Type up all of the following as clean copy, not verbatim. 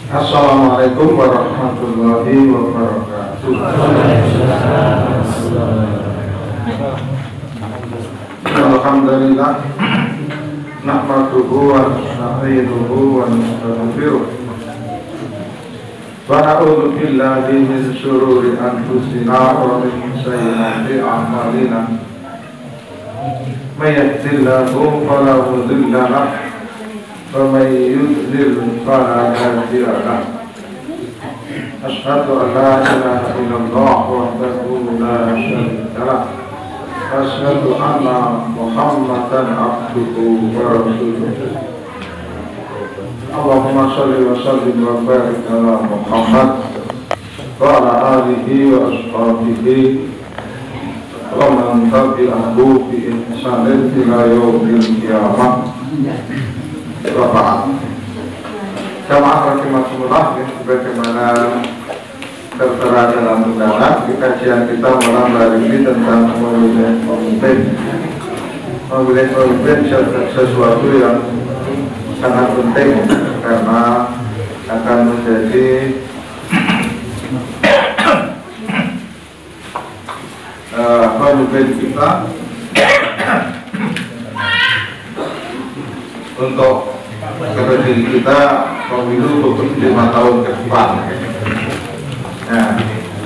Assalamualaikum warahmatullahi wabarakatuh. Alhamdulillah, nahmaduhu wa nasta'inuhu wa nastaghfiruh. Wa na'udzu billahi min syururi anfusina wa min sayyiati a'malina. May yahdihillahu fala mudilla lahu wa may yudlil fala hadiya lahu. Asyhadu an la ilaha illallah wahdahu la syarika lahu. Asyhadu anna Muhammadan abduhu wa rasuluh. Allahumma shalli wa sallim wa barik ala Muhammad wa ala alihi wa ashabihi wa man tabi'ahu bi ihsanin ila yaumil qiyamah. Wa ba'd. Jamaah rahimakumullah, sebagaimana tertera dalam undangan, kajian kita malam hari ini tentang memilih pemimpin. Memilih pemimpin sesuatu yang sangat penting karena akan menjadi pemimpin kita untuk diri kita pemilu untuk 5 tahun ke depan. Nah,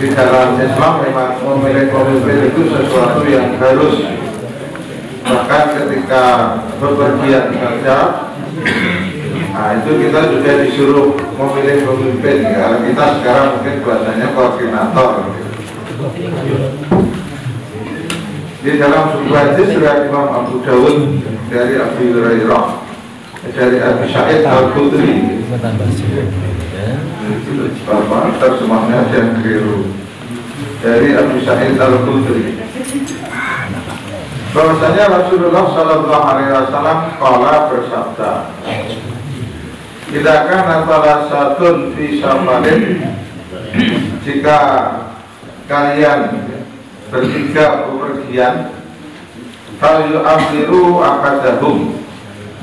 di dalam Islam memang memilih pemimpin itu sesuatu yang harus, bahkan ketika bepergian saja. Nah, itu kita juga disuruh memilih pemimpin. Kalau kita sekarang mungkin bahasanya koordinator. Di dalam sebuah hadis riwayat Imam Abu Dawud dari Abi Hurairah, dari Abi Sa'id Al-Khudri. Terjemahnya yang keliru. Dari Abi Sa'id Al-Khudri, bahwasanya Rasulullah Sallallahu Alaihi Wasallam qala bersabda, "Jika antara satun fi safarin, jika kalian bertiga bepergian, fal yu'amiru ahadahum,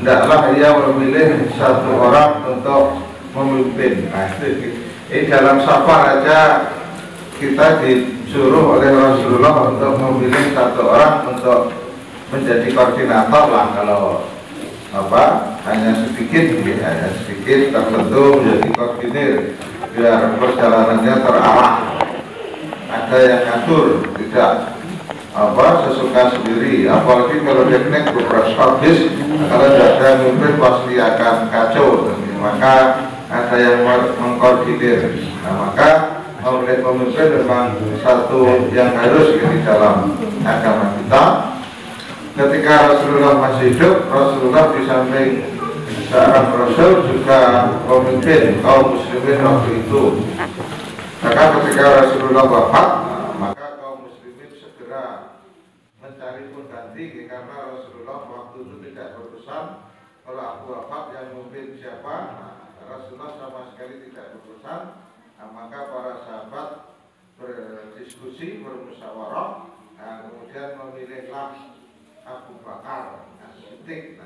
hendaklah ia memilih satu orang untuk memimpin." Ini dalam safar aja kita disuruh oleh Rasulullah untuk memilih satu orang untuk menjadi koordinator lah, kalau hanya sedikit tertentu menjadi koordinir biar perjalanannya terarah, ada yang ngatur, tidak sesuka sendiri. Apalagi kalau teknik berproses, kalau tidak ada pemimpin pasti akan kacau, maka ada yang mengkoordinir. Nah, maka memilih pemimpin memang satu yang harus di dalam agama kita. Ketika Rasulullah masih hidup, Rasulullah di samping seorang Rasul juga pemimpin kaum muslimin waktu itu. Maka ketika Rasulullah wafat, maka kaum muslimin segera mencari pengganti, karena Rasulullah waktu itu tidak berurusan kalau aku wafat yang memimpin siapa. Rasulullah sama sekali tidak berurusan. Nah, maka para sahabat berdiskusi, bermusyawarah, kemudian memilihlah Abu Bakar As-Siddiq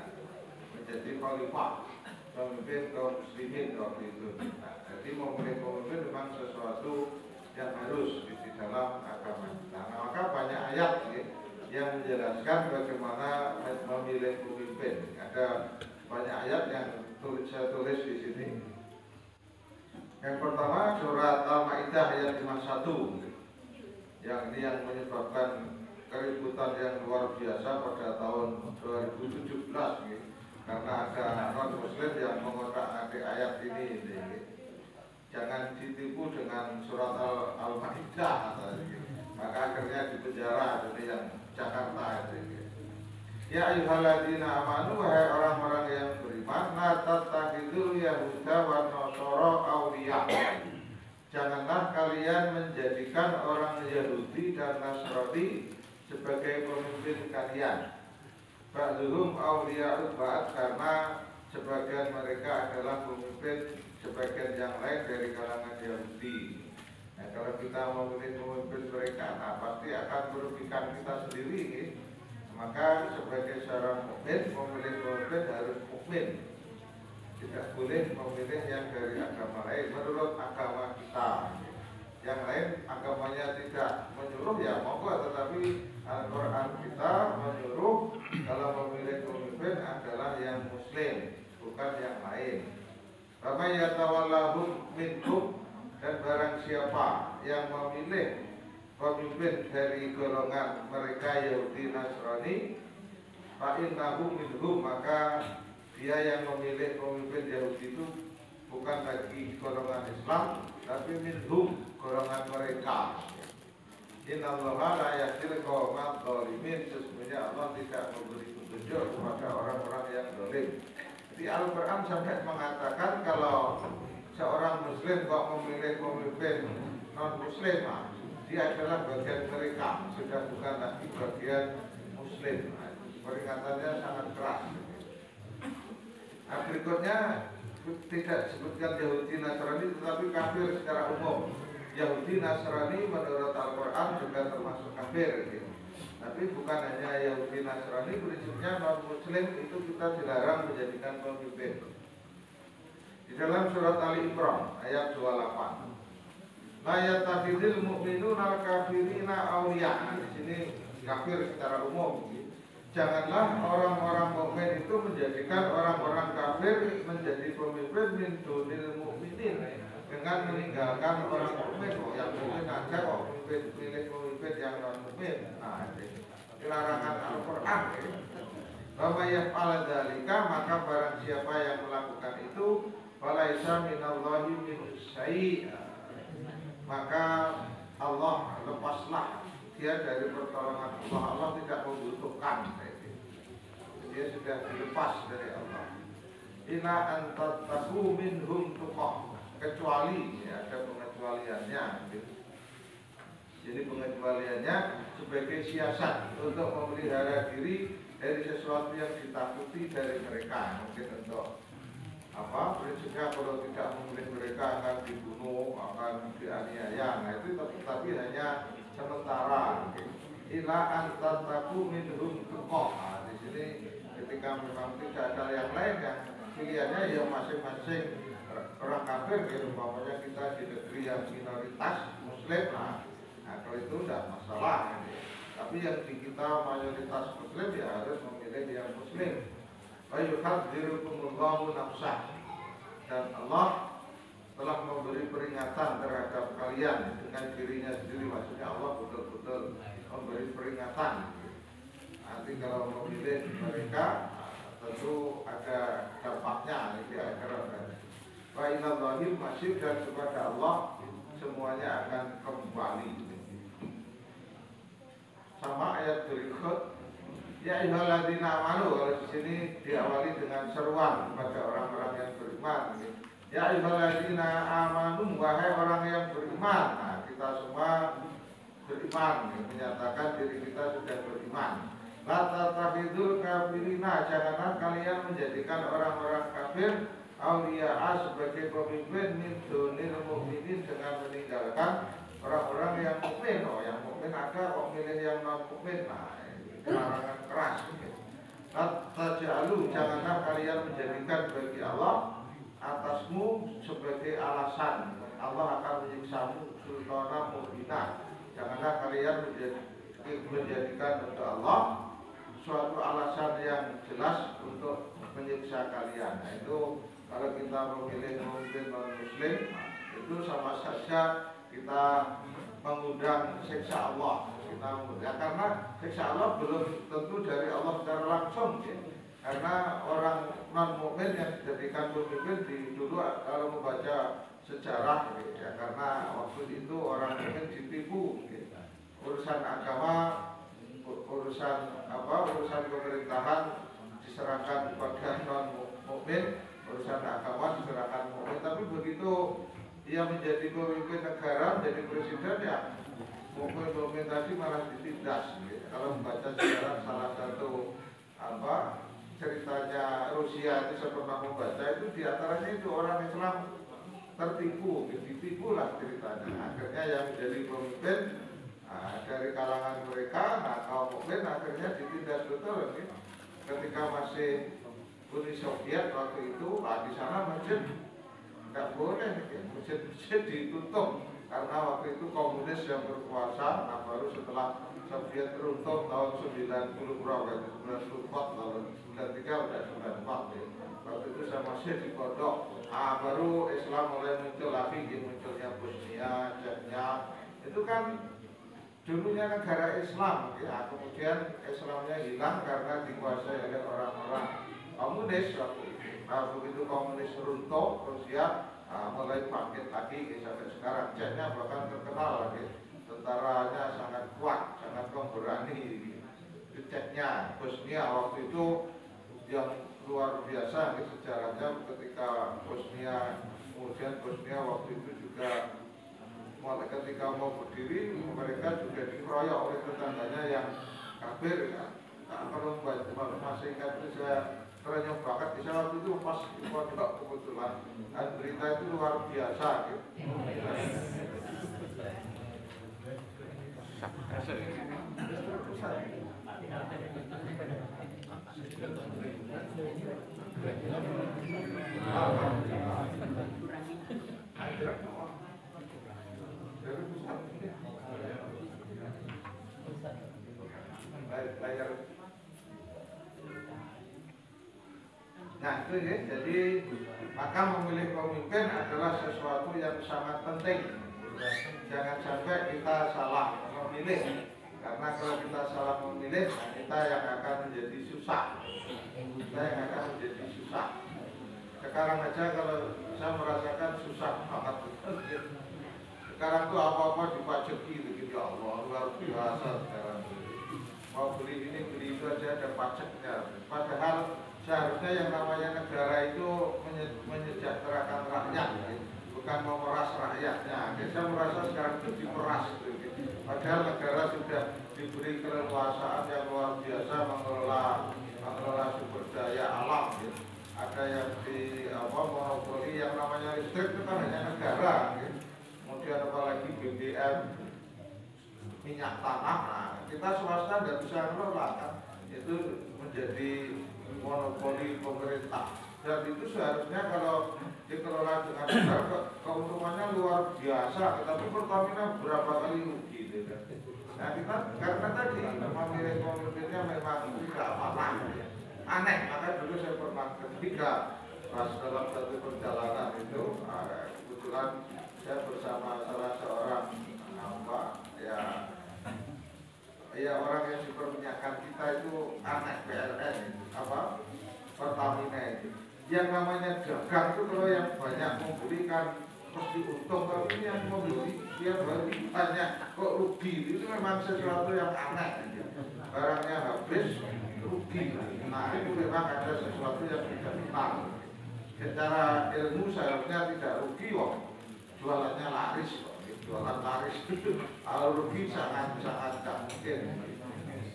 menjadi khalifah, pemimpin kaum muslimin waktu itu. Jadi memilih pemimpin memang sesuatu yang harus di dalam agama. Nah, maka banyak ayat yang menjelaskan bagaimana memilih pemimpin. Ada banyak ayat yang saya tulis di sini. Yang pertama surat Al-Maidah ayat 51, yang ini yang menyebabkan keributan yang luar biasa pada tahun 2017 karena ada non-muslim yang mengotak-atik ayat ini. Jangan ditipu dengan surat Al-Maidah, maka akhirnya dipenjara. Jadi yang Jakarta itu. Ya ayyuhalladzina amanu, wahai orang-orang yang beriman, la tattakhidul yahuda wan nasara awliya. Janganlah kalian menjadikan orang Yahudi dan Nasrani sebagai pemimpin kalian. Ba'dhum awliya'u ba'd, karena sebagian mereka adalah pemimpin sebagian yang lain dari kalangan Yahudi. Nah, kalau kita memilih pemimpin mereka, pasti akan merugikan kita sendiri. Maka sebagai seorang mukmin, memilih pemimpin harus mukmin. tidak boleh memilih yang dari agama lain menurut agama kita. Yang lain agamanya tidak menyuruh ya monggo, tetapi Al-Quran kita menyuruh kalau memilih pemimpin adalah yang muslim, bukan yang lain. Faman yatawallahum minkum, dan barang siapa yang memilih pemimpin dari golongan mereka Yahudi Nasrani, fa innahu minhum, maka dia yang memilih pemimpin Yahudi itu bukan lagi golongan Islam, tapi minhum, golongan mereka. Innallaha la yahdil qaumadz dzalimin, sesungguhnya Allah tidak memberi petunjuk kepada orang-orang yang zalim. Jadi Al-Quran sampai mengatakan kalau seorang muslim kok memilih pemimpin non-muslim, dia adalah bagian mereka, sudah bukan lagi bagian muslim. Peringatannya sangat keras. Nah, berikutnya tidak disebutkan Yahudi Nasrani, tetapi kafir secara umum. Yahudi Nasrani menurut Al-Quran juga termasuk kafir gitu. Tapi bukan hanya Yahudi Nasrani, prinsipnya non-muslim itu kita dilarang menjadikan pemimpin. Di dalam surat Ali Imran ayat 28, la yattakhidul mu'minuna al-kafirina awliya. Di sini kafir secara umum. Janganlah orang-orang mukmin itu menjadikan orang-orang kafir menjadi pemimpin min dunil mu'minin, dengan meninggalkan orang mukmin. Yang mukmin aja kok pilih pemimpin yang non mukmin. Nah, ini larangan Al-Quran. Bahwa yaf'al dzalika, maka barang siapa yang melakukan itu, falaisa minallahi min syai', maka Allah lepaslah dia dari pertolongan Allah. Allah tidak membutuhkan, dia sudah dilepas dari Allah. Ila antattahu minhum tuqah, kecuali ya, ada pengecualiannya. Jadi pengecualiannya sebagai siasat untuk memelihara diri dari sesuatu yang ditakuti dari mereka. Mungkin untuk apa? Prinsipnya kalau tidak memilih mereka akan dibunuh, akan dianiaya. Nah itu tapi hanya sementara. Ila antattahu minhum tuqah. Nah, di sini ketika memang tidak ada yang lain, yang pilihannya ya masing-masing orang kafir, ya umpamanya kita di negeri yang minoritas muslim, nah kalau itu tidak masalah ya. Tapi yang di kita mayoritas muslim ya harus memilih yang muslim. Wa yuhadzirukumullahu nafsah, dan Allah telah memberi peringatan terhadap kalian dengan dirinya sendiri. Maksudnya Allah betul-betul memberi peringatan. Nanti kalau memilih mereka tentu ada dampaknya di akhirat. Wa ilallahi masih, dan kepada Allah semuanya akan kembali. Sama ayat berikut, ya ayyuhalladzina amanu, kalau di sini diawali dengan seruan kepada orang-orang yang beriman. Ya ayyuhalladzina amanu, wahai orang yang beriman. Nah, kita semua beriman, menyatakan diri kita sudah beriman. La tattakhidul kafirina, janganlah kalian menjadikan orang-orang kafir auliya sebagai pemimpin min dunil mu'minin, dengan meninggalkan orang-orang yang mukmin. Oh, yang mukmin ada kok milih yang non mukmin. Nah, larangan keras. La taj'alu, janganlah kalian menjadikan bagi Allah atasmu sebagai alasan Allah akan menyiksamu sultana mubina. Janganlah kalian menjadikan untuk Allah suatu alasan yang jelas untuk menyiksa kalian. Nah, itu kalau kita memilih pemimpin non-muslim, itu sama saja kita mengundang siksa Allah. Kita mengundang, karena siksa Allah belum tentu dari Allah secara langsung ya. Karena orang non-mukmin yang dijadikan pemimpin dulu kalau membaca sejarah ya, karena waktu itu orang mukmin ditipu ya. Urusan agama, urusan pemerintahan diserahkan kepada non-mukmin, urusan agama diserahkan mukmin. Tapi begitu dia menjadi pemimpin negara, menjadi presiden, ya mukmin tadi malah ditindas. Kalau membaca sejarah, salah satu ceritanya Rusia itu saya pernah membaca, itu diantaranya itu orang Islam tertipu, ditipulah ceritanya. Akhirnya yang menjadi pemimpin dari kalangan mereka, kaum mukmin akhirnya ditindas betul. Ketika masih Uni Soviet waktu itu, di sana masjid nggak boleh, masjid ditutup karena waktu itu komunis yang berkuasa. Nah baru setelah Soviet runtuh tahun 90 berapa itu 94 tahun 93 udah 94 ya. Waktu itu saya masih di pondok. Baru Islam mulai muncul lagi, munculnya Bosnia, Chechnya. Itu kan dulunya negara Islam ya, kemudian Islamnya hilang karena dikuasai oleh orang-orang komunis waktu itu. Begitu komunis runtuh, Rusia mulai bangkit lagi sampai sekarang. Chechnya bahkan terkenal lagi, tentaranya sangat kuat, sangat pemberani. Chechnya, Bosnia waktu itu yang luar biasa sejarahnya ketika Bosnia, kemudian Bosnia waktu itu juga mulai ketika mau berdiri mereka juga dikeroyok oleh tetangganya yang kafir ya. Kalau masih ingat itu saya terenyuh banget di sana waktu itu pas di pondok kebetulan, dan berita itu luar biasa gitu. Nah itu ya, jadi maka memilih pemimpin adalah sesuatu yang sangat penting. Jangan sampai kita salah memilih, karena kalau kita salah memilih, kita yang akan menjadi susah. Kita yang akan menjadi susah. Sekarang aja kalau saya merasakan susah banget. Sekarang tuh apa-apa dipajaki begitu, ya Allah, luar biasa sekarang. Mau beli ini, beli itu aja ada pajaknya. Padahal seharusnya yang namanya negara itu menyejahterakan rakyat, bukan memeras rakyatnya. Saya merasa sekarang itu diperas. Padahal negara sudah diberi keleluasaan yang luar biasa mengelola sumber daya alam. Ada yang di monopoli yang namanya listrik itu kan hanya negara. Kemudian apalagi BBM, minyak tanah, kita swasta tidak bisa mengelola kan, itu menjadi monopoli pemerintah. Dan itu seharusnya kalau dikelola dengan benar keuntungannya luar biasa, tetapi Pertamina berapa kali rugi gitu. Nah kita karena tadi memilih pemimpinnya memang tidak amanah, aneh. Maka dulu saya pernah ketika pas dalam satu perjalanan itu kebetulan saya bersama salah seorang orang yang diperminyakan kita itu aneh, PLN itu Pertamina itu. Yang namanya dagang itu kalau yang banyak membelikan pasti untung, kalau ini yang membeli dia baru banyak kok rugi, itu memang sesuatu yang aneh. Barangnya habis rugi. Nah itu memang ada sesuatu yang tidak benar. Secara ilmu seharusnya tidak rugi kok, jualannya laris kok. Jualan laris itu kalau rugi sangat tak mungkin.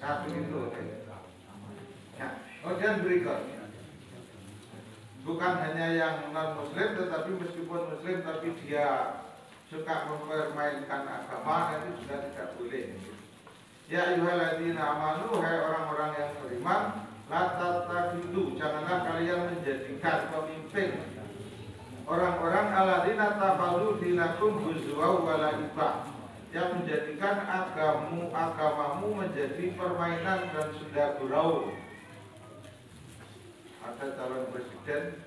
Nah begitu. Nah kemudian berikutnya, bukan hanya yang non muslim, tetapi meskipun muslim tapi dia suka mempermainkan agama, itu juga tidak boleh. Ya ayyuhalladzina amanu, hai orang-orang yang beriman, la tattakhidhu, janganlah kalian menjadikan pemimpin orang-orang alladzina takhadhu dinakum huzwa wa la'ibah, yang menjadikan agamamu menjadi permainan dan senda gurau. Ada calon presiden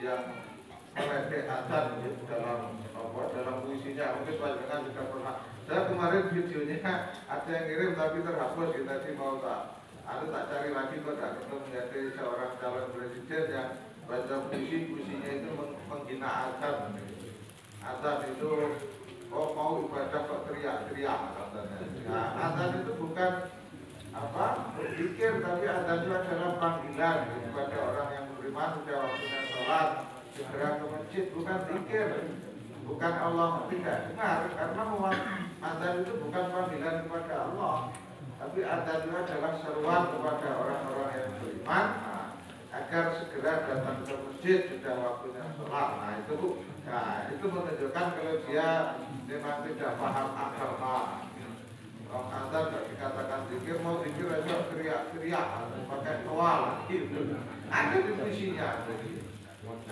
yang meledek azan dalam puisinya, mungkin panjenengan juga pernah. Saya kemarin videonya ada yang kirim tapi terhapus, kita sih mau tak cari lagi kok tak ketemu, menjadi seorang calon presiden yang baca puisinya itu menghina azan. Azan itu mau ibadah kok teriak-teriak katanya. Nah, azan itu bukan berzikir, tapi azan itu adalah panggilan kepada orang yang beriman, sudah waktunya sholat segera ke masjid, bukan zikir, bukan Allah tidak dengar, karena azan itu bukan panggilan kepada Allah, tapi azan itu adalah seruan kepada orang-orang yang beriman agar segera datang ke masjid, sudah waktunya sholat. Nah itu menunjukkan kalau dia memang tidak paham agama. Orang Anda nggak dikatakan zikir, mau zikir aja teriak-teriak pakai toal gitu. Ada definisinya.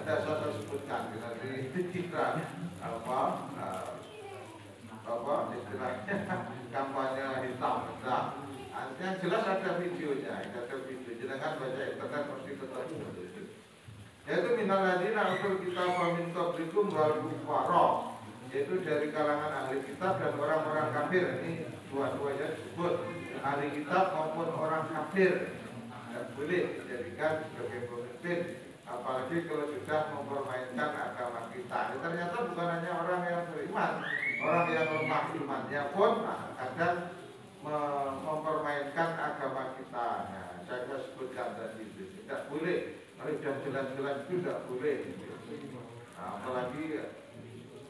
Ada saya sebutkan nanti dikira apa istilahnya kampanye hitam. Nah, yang jelas ada videonya, jangan baca internet pasti tetap yaitu minal ladina utul kitab wa min qablikum wal kufara, yaitu dari kalangan ahli kitab dan orang-orang kafir. Ini dua-duanya disebut ahli kitab maupun orang kafir tidak boleh dijadikan sebagai pemimpin, apalagi kalau sudah mempermainkan agama kita. Ternyata bukan hanya orang yang beriman, orang yang lemah imannya pun kadang mempermainkan agama kita. Nah, saya sebutkan tadi itu tidak boleh. Kalau sudah jelas-jelas itu tidak boleh. Nah, apalagi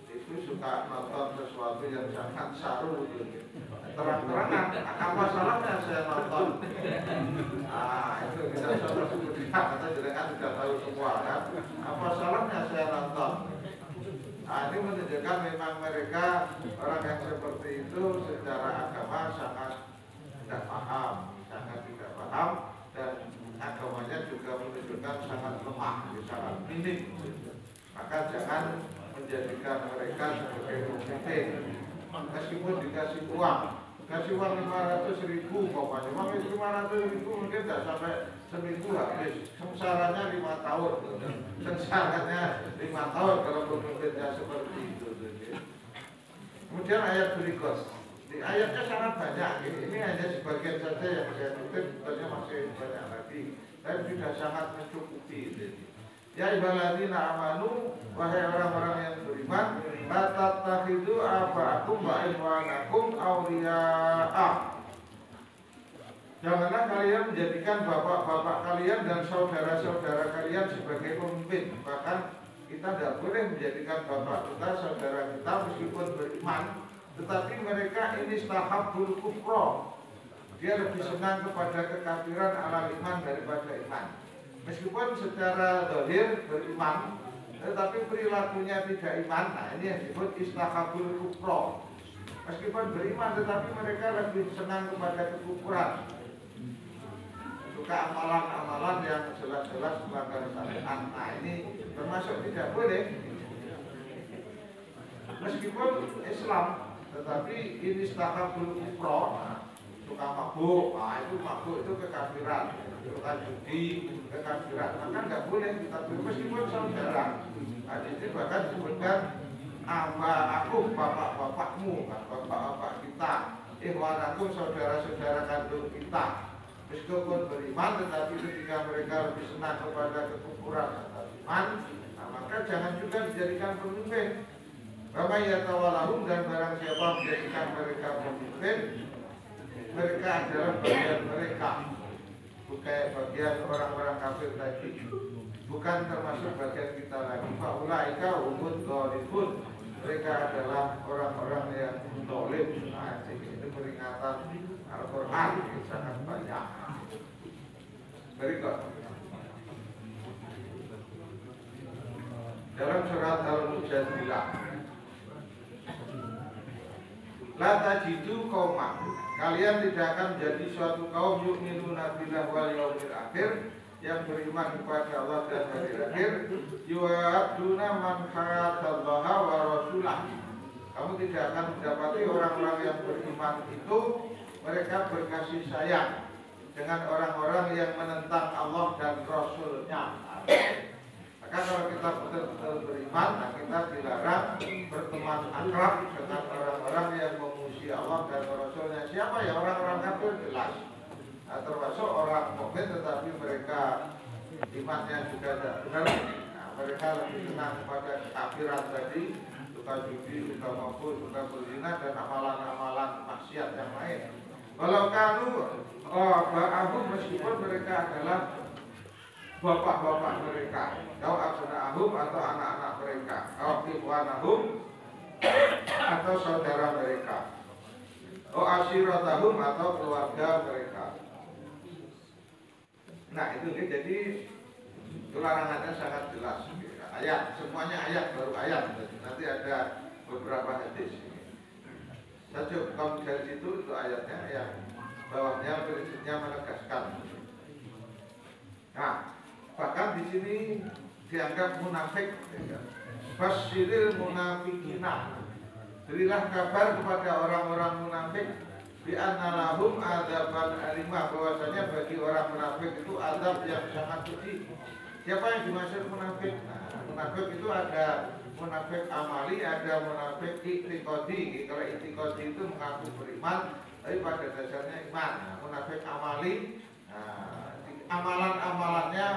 itu suka nonton sesuatu yang sangat saru gitu. Terang-terangan, apa salahnya saya nonton? Nah, itu kita sudah sebutkan, kata jenengan sudah tahu semua kan. Apa salahnya saya nonton? Nah, ini menunjukkan memang mereka orang yang seperti itu secara agama sangat tidak paham, dan agamanya juga menunjukkan sangat lemah, sangat minim. Maka jangan menjadikan mereka sebagai pemimpin. Meskipun dikasih uang, kasih uang 500.000 pokoknya, uang 500.000 mungkin tidak sampai seminggu habis. Sengsaranya 5 tahun, sengsaranya 5 tahun kalau pemimpinnya seperti itu. Kemudian ayat berikut. Di ayatnya sangat banyak, ini hanya sebagian saja yang saya tulis, sebenarnya masih banyak lagi, tapi sudah sangat mencukupi. Ya ibadalladzina amanu, wahai orang-orang yang beriman, la tattakhidu aba'akum wa ikhwanakum awliya'a. Janganlah kalian menjadikan bapak-bapak kalian dan saudara-saudara kalian sebagai pemimpin. Bahkan kita tidak boleh menjadikan bapak kita, saudara kita meskipun beriman, tetapi mereka ini stahabul kufra. Dia lebih senang kepada kekafiran ala iman daripada iman. Meskipun secara zahir beriman, tetapi perilakunya tidak iman. Nah, ini yang disebut istahabul kufra. Meskipun beriman, tetapi mereka lebih senang kepada kekufuran. Suka amalan-amalan yang jelas-jelas melanggar syariat. Nah, ini termasuk tidak boleh. Meskipun Islam, tetapi ini istahabul kufra. Suka mabuk, nah itu mabuk itu kekafiran. Suka judi, kekafiran. Maka nggak boleh kita meskipun saudara. Nah, ini bahkan disebutkan aku bapak-bapakmu, bapak-bapak kita, ikhwanakum saudara-saudara kandung kita. Meskipun beriman, tetapi ketika mereka lebih senang kepada kekufuran atau iman, nah, maka jangan juga dijadikan pemimpin. Bahwa ya tawalahum, dan barang siapa menjadikan mereka pemimpin, mereka adalah bagian mereka, bukan bagian orang-orang kafir tadi, bukan termasuk bagian kita lagi. Faulaika humud dzalimun, mereka adalah orang-orang yang zalim. Nah, ini peringatan Al-Quran sangat banyak. Berikut dalam surat Al-Mujadilah, la tajidu qauman, kalian tidak akan menjadi suatu kaum yu'minuna billah wal yaumil akhir, yang beriman kepada Allah dan hari akhir, yu'aduna man khatallaha wa rasulah. Kamu tidak akan mendapati orang-orang yang beriman itu mereka berkasih sayang dengan orang-orang yang menentang Allah dan Rasulnya. Maka kalau kita betul-betul beriman, nah kita dilarang berteman akrab dengan orang-orang yang memuji Allah dan Rasulnya. Siapa ya? Orang-orang kafir jelas. Nah, termasuk orang mukmin tetapi mereka imannya juga tidak benar. Nah, mereka lebih senang kepada kekafiran tadi, suka judi, suka mabuk, suka berzina dan amalan-amalan maksiat yang lain. Kalau kamu ba'ahum, meskipun mereka adalah bapak-bapak mereka, kau abna'ahum atau anak-anak mereka, kau ikhwanahum atau saudara mereka, kau asyiratahum atau keluarga mereka. Nah itu jadi larangannya sangat jelas. Ayat, semuanya ayat, baru ayat. Nanti ada beberapa hadis. Saya coba dari situ itu ayatnya yang bawahnya prinsipnya menegaskan. Nah, bahkan di sini dianggap munafik. Fasyiril munafikina. Berilah kabar kepada orang-orang munafik bi anna lahum adzaban alimah, bahwasanya bagi orang munafik itu azab yang sangat pedih. Siapa yang dimaksud munafik? Nah, munafik itu ada munafik amali, ada munafik i'tiqadi. Kalau i'tiqadi itu mengaku beriman, tapi pada dasarnya iman. Nah, munafik amali, amalan-amalannya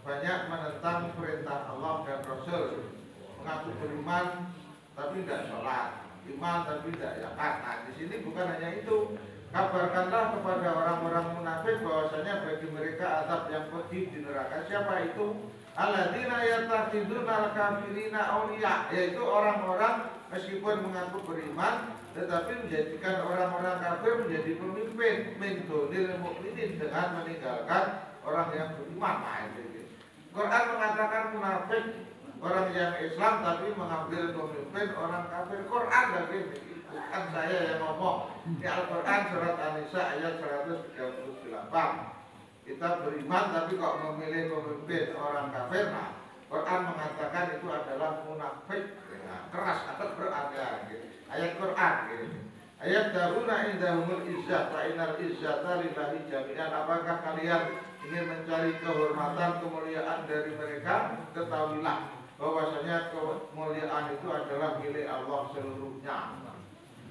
banyak menentang perintah Allah dan Rasul. Mengaku beriman, tapi tidak sholat, iman tapi tidak zakat. Nah, di sini bukan hanya itu. Kabarkanlah kepada orang-orang munafik bahwasanya bagi mereka azab yang pedih di neraka. Siapa itu? Alladzina yattakhiduna al-kafirina awliya, yaitu orang-orang meskipun mengaku beriman tetapi menjadikan orang-orang kafir menjadi pemimpin min dunil mukminin dengan meninggalkan orang yang beriman. Nah, itu. Quran mengatakan munafik orang yang Islam tapi mengambil pemimpin orang kafir. Quran lagi, bukan saya yang ngomong. Di Al-Quran surat An-Nisa ayat 138. Kita beriman tapi kok memilih pemimpin orang kafir. Nah, Quran mengatakan itu adalah munafik. Nah, keras atau berada gitu. Ayat Quran gitu. Ayat daruna indahumul izzah fa innal izzata lillahi jami'an. Apakah kalian ingin mencari kehormatan, kemuliaan dari mereka? Ketahuilah bahwasanya kemuliaan itu adalah milik Allah seluruhnya.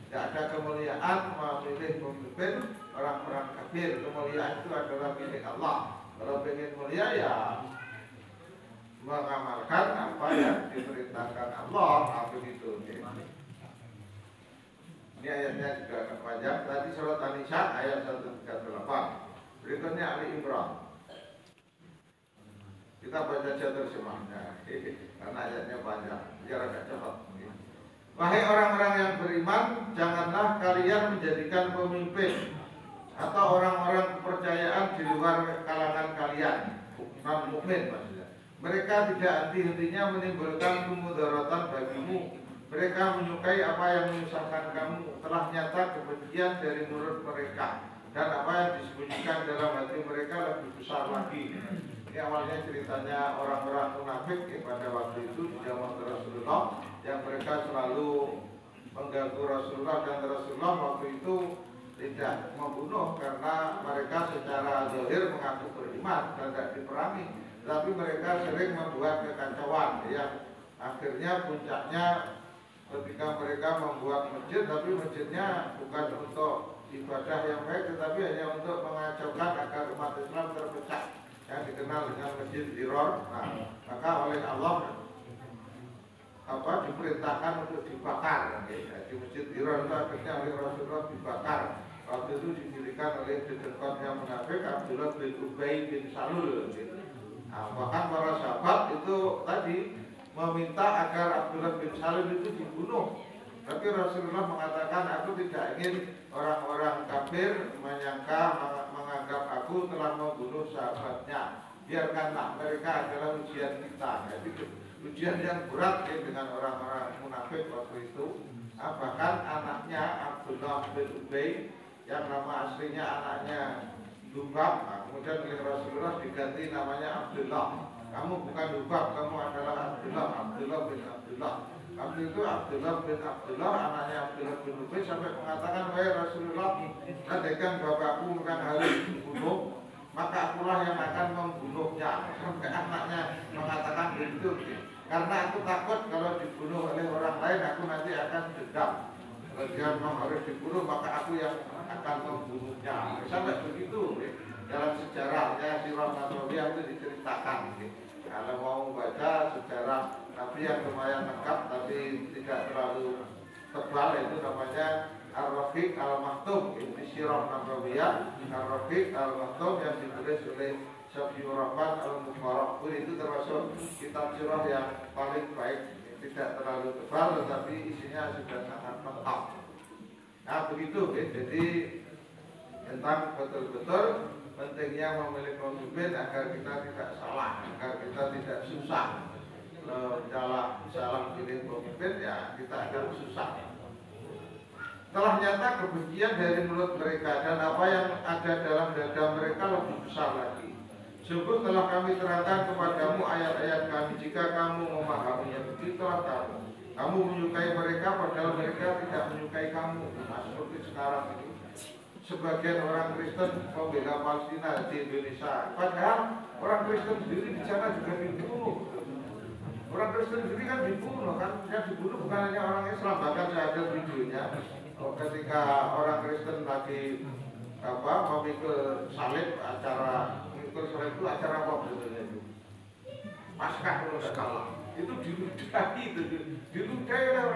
Tidak ada kemuliaan memilih pemimpin orang-orang kafir. Kemuliaan itu adalah milik Allah. Kalau ingin mulia ya mengamalkan apa yang diperintahkan Allah. Begitu. Ini ayatnya juga agak panjang. Tadi surat An-Nisa ayat 138. Berikutnya Ali Imran. Kita baca saja terjemahnya karena ayatnya panjang, biar agak cepat. Wahai orang-orang yang beriman, janganlah kalian menjadikan pemimpin atau orang-orang kepercayaan di luar kalangan kalian, non mukmin maksudnya. Mereka tidak henti-hentinya menimbulkan kemudaratan bagimu. Mereka menyukai apa yang menyusahkan kamu. Telah nyata kebencian dari mulut mereka, dan apa yang disembunyikan dalam hati mereka lebih besar lagi. Ini awalnya ceritanya orang-orang munafik pada waktu itu di zaman Rasulullah, yang mereka selalu mengganggu Rasulullah, dan Rasulullah waktu itu tidak membunuh karena mereka secara zahir mengaku beriman dan tidak diperangi, tapi mereka sering membuat kekacauan yang akhirnya puncaknya ketika mereka membuat masjid, tapi masjidnya bukan untuk ibadah yang baik tetapi hanya untuk mengacaukan agar umat Islam terpecah, yang dikenal dengan Masjid Diror. Nah, maka oleh Allah diperintahkan untuk dibakar. Di Masjid Diror itu akhirnya oleh Rasulullah dibakar. Waktu itu didirikan oleh dedekot yang munafik Abdullah bin Ubay bin Salul. Nah, bahkan para sahabat itu tadi meminta agar Abdullah bin Salul itu dibunuh. Tapi Rasulullah mengatakan, aku tidak ingin orang-orang kafir menganggap aku telah membunuh sahabatnya. Biarkanlah, mereka adalah ujian kita. Jadi ujian yang berat dengan orang-orang munafik waktu itu. Bahkan anaknya Abdullah bin Ubay, yang nama aslinya anaknya Dubab, kemudian oleh Rasulullah diganti namanya Abdullah. Kamu bukan Dubab, kamu adalah Abdullah bin Abdullah. Waktu itu Abdullah bin Abdullah, anaknya Abdullah bin Ubay, sampai mengatakan, wahai Rasulullah, andaikan bapakku bukan harus dibunuh, maka akulah yang akan membunuhnya. Sampai anaknya mengatakan begitu, karena aku takut kalau dibunuh oleh orang lain, aku nanti akan dendam. Kalau dia memang harus dibunuh, maka aku yang akan membunuhnya. Sampai begitu dalam sejarahnya Sirah Nabawiyah itu diceritakan. Kalau mau baca sejarah Nabi yang lumayan lengkap tapi tidak terlalu tebal, itu namanya Ar-Rafiq Al-Maktum. Ini Sirah Nabawiyah Ar-Rafiq Al-Maktum yang ditulis oleh Syafiur Rahman Al-Mubarak. Itu termasuk kitab sirah yang paling baik, tidak terlalu tebal tetapi isinya sudah sangat lengkap. Nah begitu, jadi tentang betul-betul pentingnya memilih pemimpin agar kita tidak salah, agar kita tidak susah. Kalau salah pilih pemimpin ya kita akan susah. telah nyata kebencian dari mulut mereka dan apa yang ada dalam dada mereka lebih besar lagi. Sungguh telah kami terangkan kepadamu ayat-ayat kami, jika kamu memahaminya, begitulah kamu menyukai mereka padahal mereka tidak menyukai kamu. Nah, seperti sekarang ini sebagian orang Kristen membela Palestina di Indonesia, padahal orang Kristen sendiri di sana juga dibunuh. Orang Kristen sendiri kan dibunuh, kan yang dibunuh bukan hanya orang Islam, bahkan saya ada videonya ketika orang Kristen lagi memikul salib, acara mikul salib itu acara apa sebenarnya itu? Paskah kalau nggak salah. Itu diludahi oleh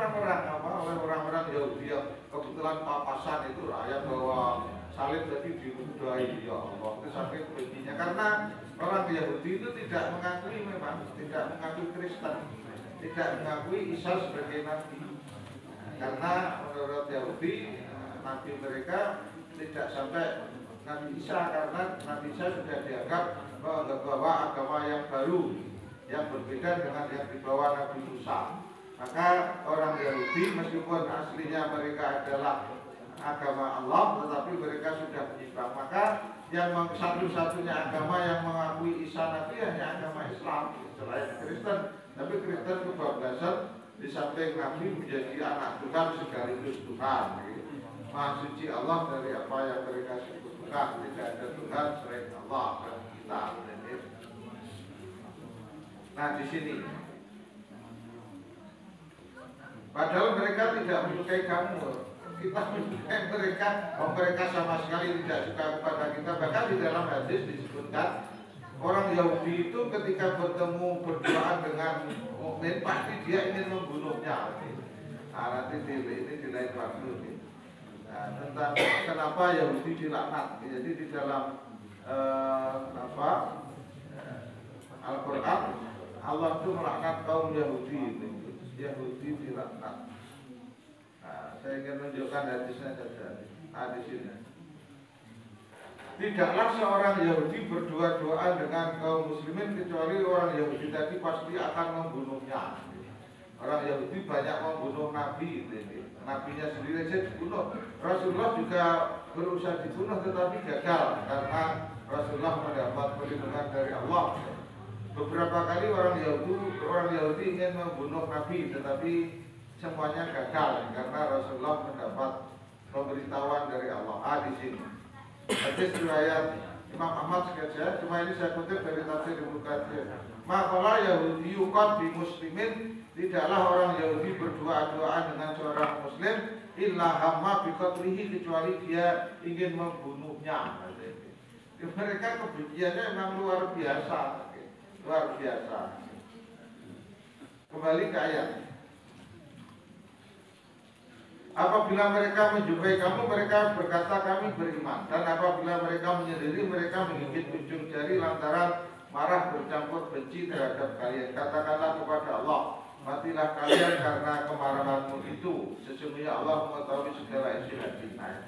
orang-orang Yahudi yang kebetulan papasan itu rakyat bahwa salib tadi diludahi, ya Allah. Itu sampai kebencinya karena orang Yahudi itu tidak mengakui, memang tidak mengakui Kristen, tidak mengakui Isa sebagai nabi. Karena menurut Yahudi nabi mereka tidak sampai Nabi Isa, karena Nabi Isa sudah dianggap membawa agama yang baru, yang berbeda dengan yang dibawa Nabi Musa. Maka orang Yahudi meskipun aslinya mereka adalah agama Allah, tetapi mereka sudah menyimpang. Maka yang satu-satunya agama yang mengakui Isa Nabi hanya agama Islam, selain Kristen. Tapi Kristen kebablasan, di samping Nabi menjadi anak Tuhan sekaligus Tuhan. Maha suci Allah dari apa yang mereka sebut Tuhan. Tidak ada Tuhan selain Allah dan kita. Nah, di sini padahal mereka tidak menyukai kamu, kita menyukai mereka. Mereka sama sekali tidak suka kepada kita. Bahkan di dalam hadis disebutkan orang Yahudi itu ketika bertemu berdoa dengan mukmin pasti dia ingin membunuhnya. Nah, nanti ini di lain waktu. Nah, tentang kenapa Yahudi dilaknat. Jadi di dalam Al-Quran Allah itu melaknat kaum Yahudi. Yahudi dilaknat. Nah, saya ingin menunjukkan hadisnya saja. Nah, di sini. Tidaklah seorang Yahudi berdoa dengan kaum muslimin kecuali orang Yahudi tadi pasti akan membunuhnya. Orang Yahudi banyak membunuh Nabi, Nabinya sendiri saja dibunuh. Rasulullah juga berusaha dibunuh tetapi gagal karena Rasulullah mendapat perlindungan dari Allah. Beberapa kali orang Yahudi ingin membunuh Nabi tetapi semuanya gagal karena Rasulullah mendapat pemberitahuan dari Allah. Di sini hadis riwayat Imam Ahmad saja, cuma ini saya kutip dari tafsir Ibnu Katsir. Maka Yahudi yuqad bi muslimin, tidaklah orang Yahudi berdoa-doa dengan seorang muslim illa hamma bi qatrihi, kecuali dia ingin membunuhnya. Mereka kebenciannya memang luar biasa. Kembali ke ayat. Apabila mereka menjumpai kamu, mereka berkata kami beriman. Dan apabila mereka menyendiri, mereka menggigit ujung jari lantaran marah bercampur benci terhadap kalian. Katakanlah kepada Allah, matilah kalian karena kemarahanmu itu. Sesungguhnya Allah mengetahui segala isi hati. Nah,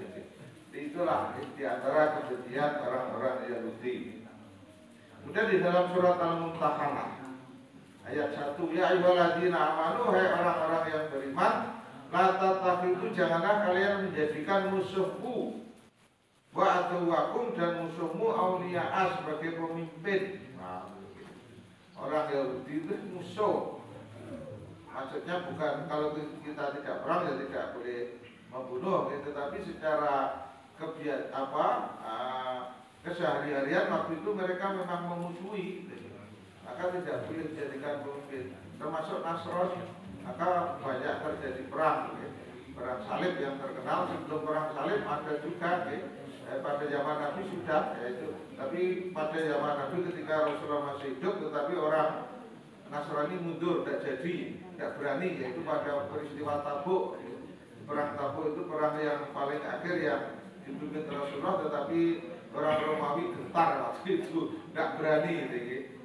itulah di antara kebencian orang-orang Yahudi. Kemudian di dalam surat Al-Mumtahanah ayat 1, ya ayyuhalladzina amanu, hai orang-orang yang beriman, la tattakhidhu, janganlah kalian menjadikan musuhku wa aduwakum, dan musuhmu auliya'a, sebagai pemimpin. Nah, orang Yahudi itu musuh. Maksudnya bukan kalau kita tidak perang ya tidak boleh membunuh, tetapi secara kesehari-harian waktu itu mereka memang memusuhi, maka tidak boleh dijadikan pemimpin. Termasuk Nasrani, maka banyak terjadi perang, perang salib yang terkenal. Sebelum perang salib ada juga, pada zaman Nabi sudah, tapi pada zaman Nabi ketika Rasulullah masih hidup, tetapi orang Nasrani mundur, tidak jadi, tidak berani, yaitu pada peristiwa Tabuk. Perang Tabuk itu perang yang paling akhir yang dipimpin Rasulullah, tetapi orang Romawi gentar waktu itu, tidak berani,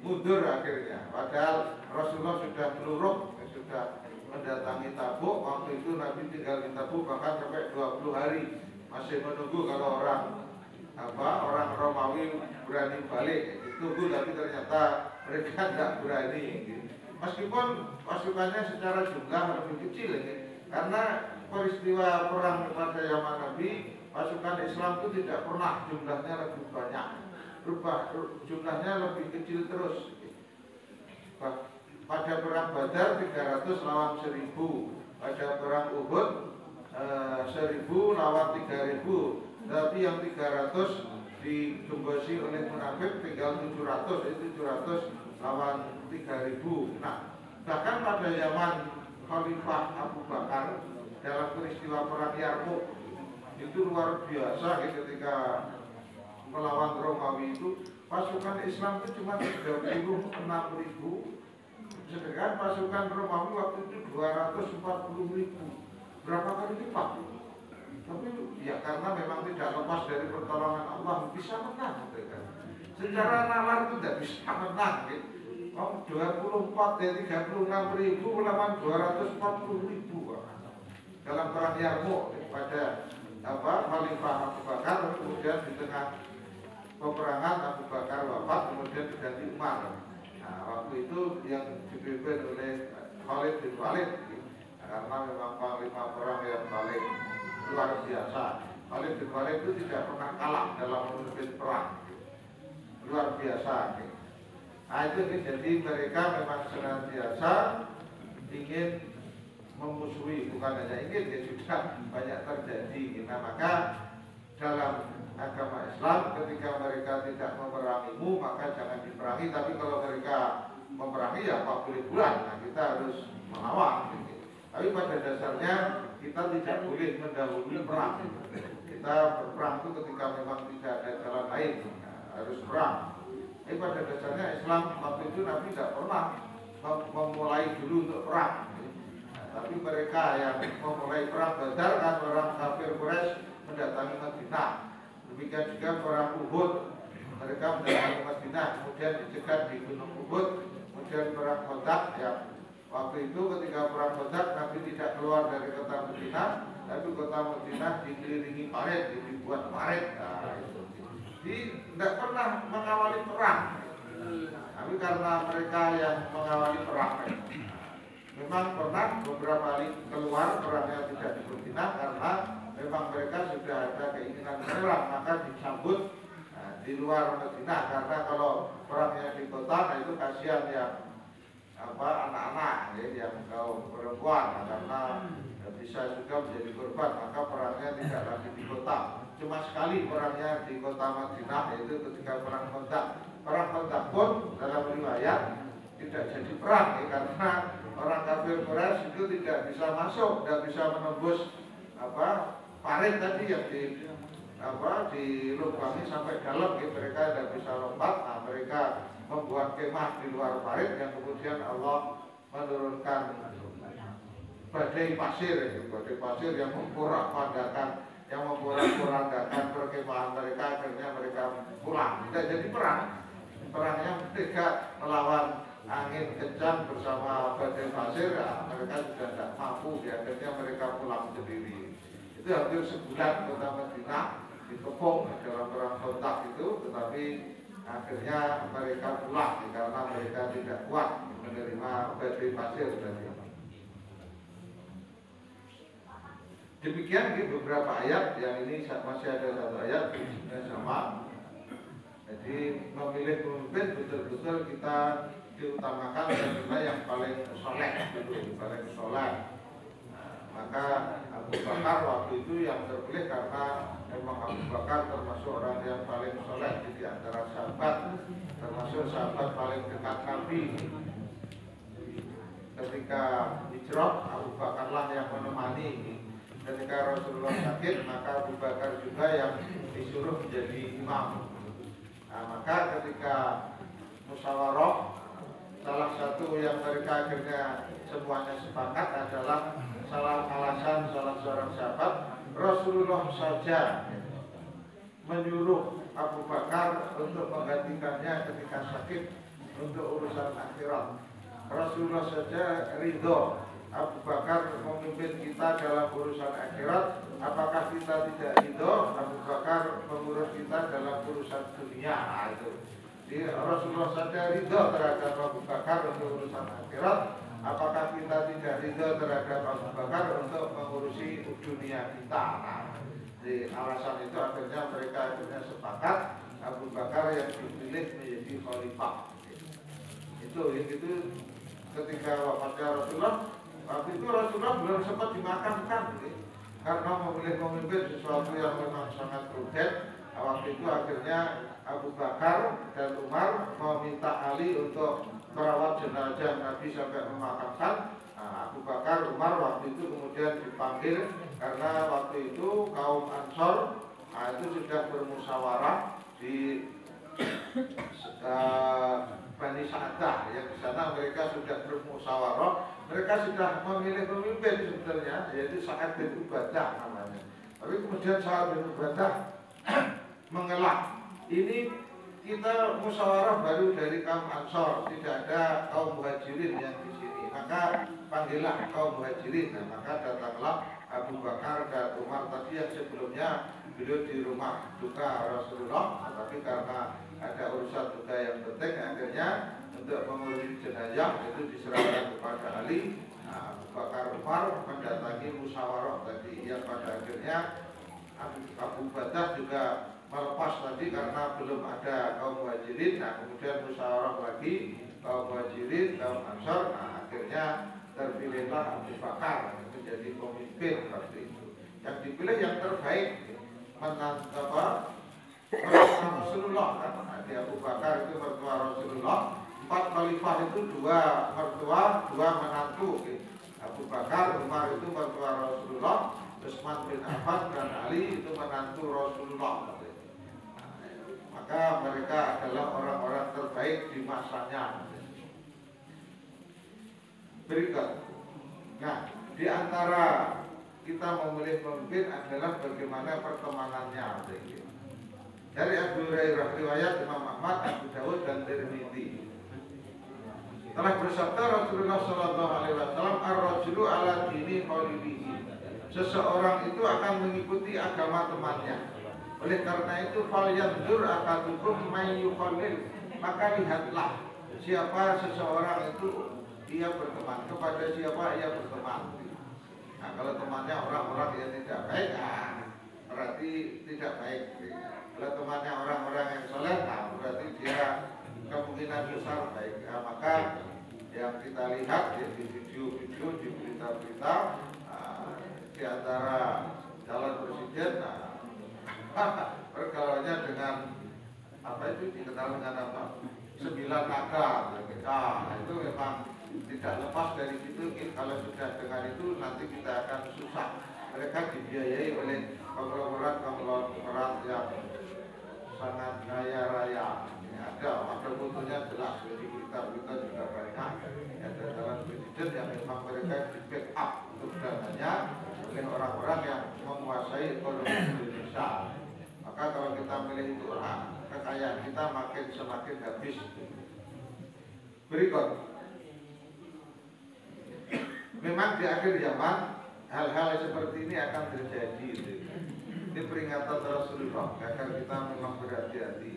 mundur akhirnya. Padahal Rasulullah sudah meluruk, sudah mendatangi Tabuk. Waktu itu Nabi tinggal di Tabuk bahkan sampai 20 hari masih menunggu kalau orang Romawi berani balik. Tunggu, tapi ternyata mereka tidak berani. Meskipun pasukannya secara jumlah lebih kecil, karena peristiwa perang pada zaman Nabi, pasukan Islam itu tidak pernah jumlahnya lebih banyak, jumlahnya lebih kecil terus. Pada perang Badar 300 lawan 1000, pada perang Uhud 1000 lawan 3000, tapi yang 300 digembosi oleh munafik tinggal 700, itu 700 lawan 3000. Nah, bahkan pada zaman Khalifah Abu Bakar dalam peristiwa perang Yarmouk itu luar biasa ketika melawan Romawi itu pasukan Islam itu cuma 36.000, sedangkan pasukan Romawi waktu itu 240.000, berapa kali lipat. Tapi ya karena memang tidak lepas dari pertolongan Allah bisa menang mereka. Secara nalar itu tidak bisa menang. 24 dari 36.000 melawan 240.000 dalam perang Yarmouk pada Khalifah Abu Bakar. Kemudian di tengah peperangan Abu Bakar wafat, kemudian diganti Umar. Nah, waktu itu yang dipimpin oleh Khalid bin Walid, karena memang panglima perang yang paling luar biasa. Khalid bin Walid itu tidak pernah kalah dalam memimpin perang, luar biasa. Nah itu jadi mereka memang senantiasa ingin memusuhi, bukan hanya ingin, ya juga banyak terjadi. Nah maka dalam agama Islam ketika mereka tidak memerangimu maka jangan diperangi, tapi kalau mereka memerangi ya 40 bulan, nah kita harus melawan. Tapi pada dasarnya kita tidak boleh mendahului perang. Kita berperang itu ketika memang tidak ada jalan lain, harus perang. Tapi pada dasarnya Islam waktu itu Nabi tidak pernah memulai dulu untuk perang. Tapi mereka yang memulai perang Badar kan orang kafir Quraisy mendatangi Madinah. Demikian juga perang Uhud, mereka mendatangi Madinah, kemudian dicegat di Gunung Uhud. Kemudian perang Khandaq, ya waktu itu ketika perang Khandaq Nabi tidak keluar dari kota Madinah, tapi kota Madinah dikelilingi parit, dibuat parit. Nah, itu. Jadi tidak pernah mengawali perang. Tapi karena mereka yang mengawali perang, memang pernah beberapa kali keluar, perangnya tidak di Madinah karena memang mereka sudah ada keinginan menyerang, maka disambut di luar Madinah. Karena kalau perangnya di kota, nah itu kasihan yang anak-anak, ya, yang kaum perempuan, karena bisa juga menjadi korban. Maka perangnya tidak lagi di kota. Cuma sekali perangnya di kota Madinah, yaitu ketika perang Khandaq. Perang Khandaq pun dalam riwayat tidak jadi perang, ya, karena orang kafir Quraisy itu tidak bisa masuk, tidak bisa menembus parit tadi yang dilubangi sampai dalam, ya, mereka tidak bisa lompat. Nah, mereka membuat kemah di luar parit yang kemudian Allah menurunkan badai pasir yang memporak-porandakan perkemahan mereka. Akhirnya mereka pulang, tidak jadi perang. Perangnya mereka melawan angin kencang bersama badai pasir, ya, mereka sudah tidak mampu, ya, akhirnya mereka pulang sendiri. Itu hampir sebulan kota Madinah dikepung dalam perang Khandaq itu, tetapi akhirnya mereka pulang, ya, karena mereka tidak kuat menerima badai pasir tadi. Demikian di beberapa ayat, yang ini masih ada satu ayat yang sama. Jadi memilih pemimpin betul-betul kita diutamakan adalah yang paling soleh, paling soleh. Maka Abu Bakar waktu itu yang terpilih karena memang Abu Bakar termasuk orang yang paling soleh di antara sahabat, termasuk sahabat paling dekat Nabi. Ketika hijrah, Abu Bakarlah yang menemani. Ketika Rasulullah sakit, maka Abu Bakar juga yang disuruh menjadi imam. Nah, maka ketika musyawarah, salah satu yang mereka akhirnya semuanya sepakat adalah salah seorang sahabat, Rasulullah saja menyuruh Abu Bakar untuk menggantikannya ketika sakit untuk urusan akhirat. Rasulullah saja ridho Abu Bakar memimpin kita dalam urusan akhirat. Apakah kita tidak ridho Abu Bakar mengurus kita dalam urusan dunia? Nah, itu. Jadi Rasulullah saja ridho terhadap Abu Bakar untuk urusan akhirat. apakah kita tidak ridho terhadap Abu Bakar untuk mengurusi dunia kita. Nah, di alasan itu akhirnya mereka sepakat Abu Bakar yang dipilih menjadi khalifah. Itu ketika wafatnya Rasulullah. Waktu itu Rasulullah belum sempat dimakamkan, karena memilih pemimpin sesuatu yang memang sangat prudent. Waktu itu akhirnya Abu Bakar dan Umar meminta Ali untuk merawat jenazah Nabi sampai memakamkan. Abu Bakar, Umar waktu itu kemudian dipanggil karena waktu itu kaum Ansor itu sudah bermusyawarah di Bani Sa'dah, yang di sana mereka sudah bermusyawarah, mereka sudah memilih pemimpin sebenarnya, yaitu Sa'ad bin Ubadah namanya. Tapi kemudian Sa'ad bin Ubadah mengelak, ini kita musyawarah baru dari kaum Ansor, tidak ada kaum Muhajirin yang di sini, maka panggillah kaum Muhajirin. Nah, maka datanglah Abu Bakar dan Umar tadi yang sebelumnya beliau di rumah duka Rasulullah, tapi karena ada urusan duka yang penting, akhirnya untuk mengurusi jenazah itu diserahkan kepada Ali. Abu Bakar Umar mendatangi musyawarah tadi, yang pada akhirnya Abu Bakar juga melepas tadi karena belum ada kaum Muhajirin. Nah, kemudian musyawarah lagi kaum Muhajirin, kaum Ansor. Nah, akhirnya terpilihlah Abu Bakar menjadi pemimpin waktu itu. Yang dipilih yang terbaik mertua Rasulullah, kan? Di Abu Bakar itu mertua Rasulullah. 4 khalifah itu 2 mertua, 2 menantu. Abu Bakar, Umar itu mertua Rasulullah, Utsman bin Affan dan Ali itu menantu Rasulullah. Maka mereka adalah orang-orang terbaik di masanya. Berikut. Nah, di antara kita memilih pemimpin adalah bagaimana pertemanannya. Dari Abu Hurairah riwayat Imam Ahmad, Abu Dawud dan Tirmidzi. Telah bersabda Rasulullah Shallallahu Alaihi Wasallam, ar-rajulu ala dini khalilihi. Seseorang itu akan mengikuti agama temannya. Oleh karena itu, falyanzur akadukum may yukhallil. Maka lihatlah siapa seseorang itu dia berteman, kepada siapa ia berteman. Nah, kalau temannya orang-orang yang tidak baik, berarti tidak baik. Kalau temannya orang-orang yang soleh, berarti dia kemungkinan besar baik. Nah, maka yang kita lihat di video-video, di berita-berita, di antara calon presiden, pergaulannya dengan apa itu dikenal dengan apa? 9 naga. Nah, itu memang tidak lepas dari situ. Kalau sudah dengan itu nanti kita akan susah. Mereka dibiayai oleh konglomerat yang sangat kaya raya. Ada fotonya jelas, jadi kita juga banyak. Ada calon presiden yang memang mereka di backup untuk dananya oleh orang-orang yang menguasai ekonomi Indonesia. Maka kalau kita milih itu, kekayaan kita semakin habis. Berikut. Memang di akhir zaman hal-hal seperti ini akan terjadi. Ini peringatan Rasulullah agar kita memang berhati-hati.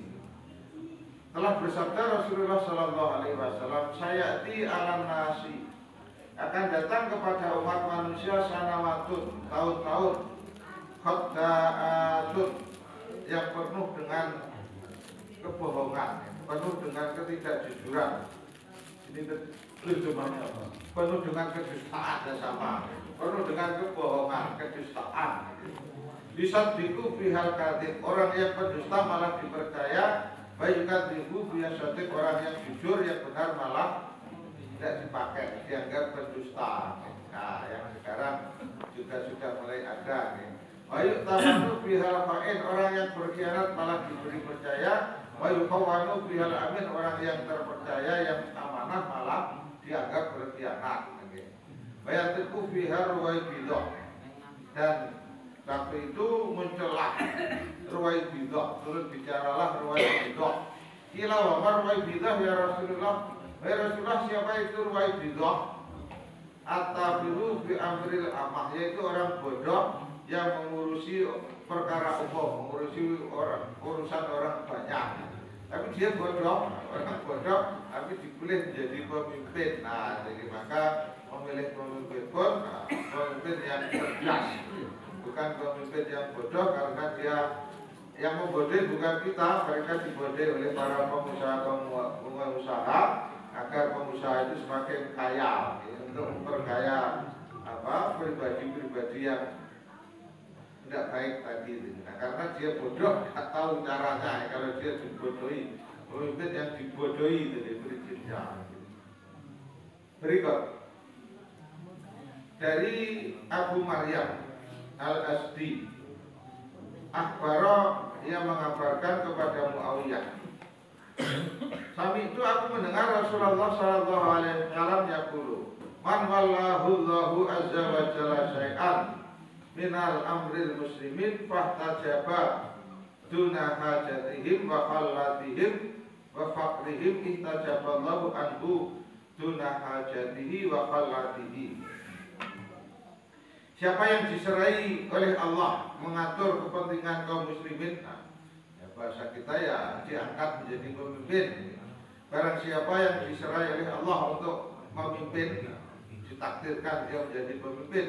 Telah bersabda Rasulullah Shallallahu Alaihi Wasallam, sayati alam nasi, akan datang kepada umat manusia sanawatun, tahun-tahun, khoddaatun, yang penuh dengan kebohongan, penuh dengan ketidakjujuran. Ini terjemahannya apa? Penuh dengan kedustaan, sama. Penuh dengan kebohongan, kedustaan. Disadiku bihal kadhib, orang yang berdusta malah dipercaya. Baikkan ribu biasatik, orang yang jujur yang benar malah tidak dipakai, dianggap berdusta. Nah, yang sekarang juga sudah mulai ada. Baik tamanu bihal fa'in, orang yang berkhianat malah diberi percaya. Baik kawanu bihal amin, orang yang terpercaya yang amanah malah dianggap berkhianat. Bayatiku bihal ruwai bidoh, dan waktu itu muncullah ruwai bidah, turut bicaralah ruwai bidah. Kila wa ruwai bidah ya Rasulullah. Ya Rasulullah, siapa itu ruwai bidah? At-tabiru bi amril amah, yaitu orang bodoh yang mengurusi perkara umum, mengurusi urusan orang banyak. Tapi dia bodoh, orang bodoh tapi dipilih menjadi pemimpin. Nah, jadi maka memilih pemimpin pun pemimpin yang cerdas, bukan pemimpin yang bodoh, karena dia yang membodohi bukan kita, mereka dibodohi oleh para pengusaha agar pengusaha itu semakin kaya, ya, untuk memperkaya pribadi-pribadi yang tidak baik tadi. Nah, karena dia bodoh, tidak tahu caranya. Kalau dia dibodohi, pemimpin yang dibodohi itu berikutnya. Berikut dari Abu Maryam Al-Asdi, Akhbaro, ia mengabarkan kepada Muawiyah, Sami itu aku mendengar Rasulullah sallallahu alaihi wasallam yaqulu, man wallahu Allahu azza wa jalla syai'an minal amril muslimin fahtajaba duna hajatihim wa khallatihim wa faqrihim ihtajaballahu anhu duna hajatihi wa khallatihi. Siapa yang diserai oleh Allah mengatur kepentingan kaum muslimin, nah, ya bahasa kita ya diangkat menjadi pemimpin. Barang siapa yang diserai oleh Allah untuk memimpin, ditakdirkan dia menjadi pemimpin,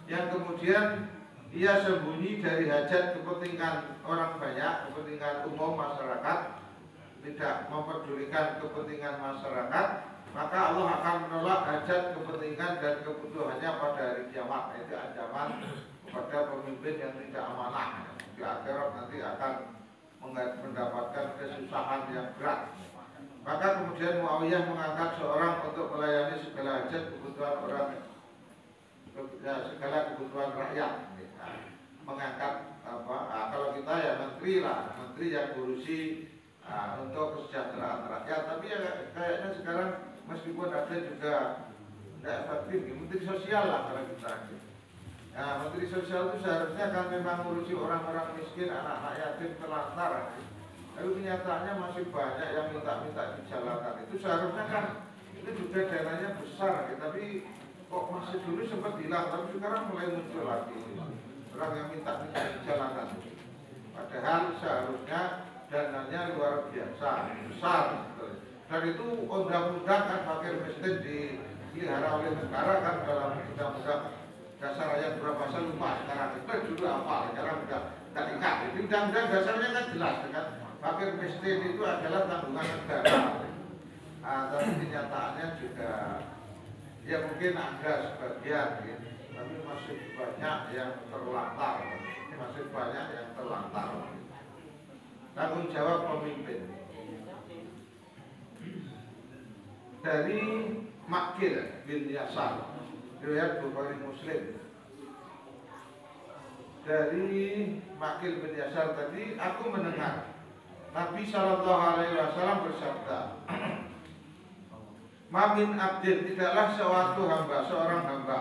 yang kemudian ia sembunyi dari hajat kepentingan orang banyak, kepentingan umum masyarakat, tidak mempedulikan kepentingan masyarakat, maka Allah akan menolak hajat, kepentingan dan kebutuhannya pada hari kiamat. Itu ancaman kepada pemimpin yang tidak amanah. Di akhirat nanti akan mendapatkan kesusahan yang berat. Maka kemudian Muawiyah mengangkat seorang untuk melayani segala hajat kebutuhan orang, segala kebutuhan rakyat. Mengangkat kalau kita ya menteri lah, menteri yang ngurusi untuk kesejahteraan rakyat. Tapi ya kayaknya sekarang meskipun ada juga tidak efektif, menteri sosial lah kalau kita. Nah, menteri sosial itu seharusnya kan memang ngurusi orang-orang miskin, anak-anak yatim, terlantar. Tapi kenyataannya masih banyak yang minta-minta di jalanan. Itu seharusnya kan itu juga dananya besar, tapi kok masih dulu sempat hilang, tapi sekarang mulai muncul lagi orang yang minta-minta di jalanan. Padahal seharusnya dananya luar biasa, besar. Dan itu undang-undang kan fakir miskin dipelihara oleh negara kan dalam undang-undang dasar ayat berapa saya lupa sekarang. Itu dulu apa? Sekarang sudah tidak ingat. Jadi undang-undang dasarnya kan jelas kan, fakir miskin itu adalah tanggungan negara. Tapi kenyataannya juga ya mungkin ada sebagian, gitu, tapi masih banyak yang terlantar. Masih banyak yang terlantar. Tanggung jawab pemimpin. Dari Makil bin Yasar, riwayat Bukhari Muslim. Dari Makil bin Yasar tadi, aku mendengar Nabi Shallallahu Alaihi Wasallam bersabda, Mamin abdin, tidaklah suatu hamba, seorang hamba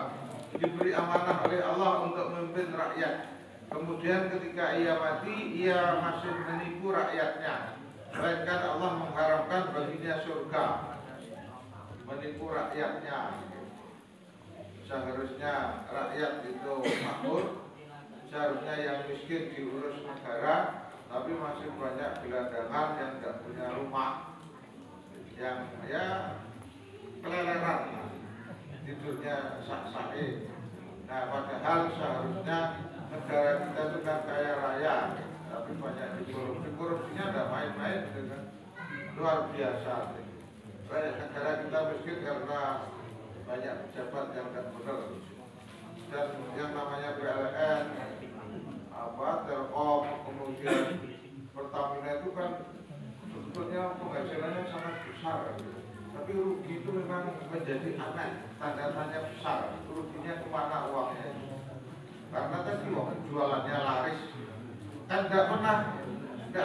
diberi amanah oleh Allah untuk memimpin rakyat. Kemudian ketika ia mati, ia masih menipu rakyatnya, melainkan Allah mengharamkan baginya surga. Menipu rakyatnya. Seharusnya rakyat itu makmur, seharusnya yang miskin diurus negara, tapi masih banyak gelandangan yang tidak punya rumah, yang ya keleleran, tidurnya sak-sae. Nah, padahal seharusnya negara kita itu kan kaya raya, tapi banyak dikorupsi. Korupsinya ada main-main, gitu kan, luar biasa. Negara kita miskin karena banyak pejabat yang tidak benar. Dan yang namanya PLN, Telkom, kemudian Pertamina itu kan sebetulnya penghasilannya sangat besar, gitu. Tapi rugi itu memang menjadi aneh, tanda tanya besar. Ruginya kemana uangnya? Karena tadi jualannya laris, kan tidak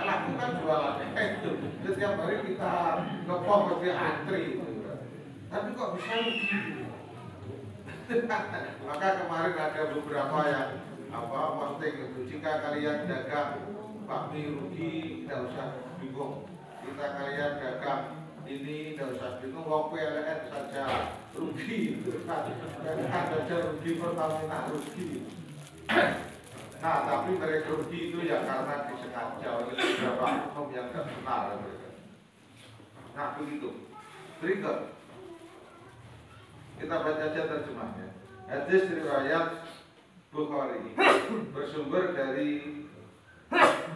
laku kan jualannya. Setiap hari kita ngepom ke antri, tapi kok bisa rugi? Maka kemarin ada beberapa yang posting itu, jika kalian dagang bakmi rugi, tidak usah bingung. Jika kalian dagang ini tidak usah bingung, wong PLN saja rugi, kan saja rugi, Pertamina rugi. Nah, tapi mereka rugi itu ya karena disengaja oleh beberapa oknum yang tidak benar. Nah, begitu. Berikut kita baca aja terjemahnya. Hadis riwayat Bukhari bersumber dari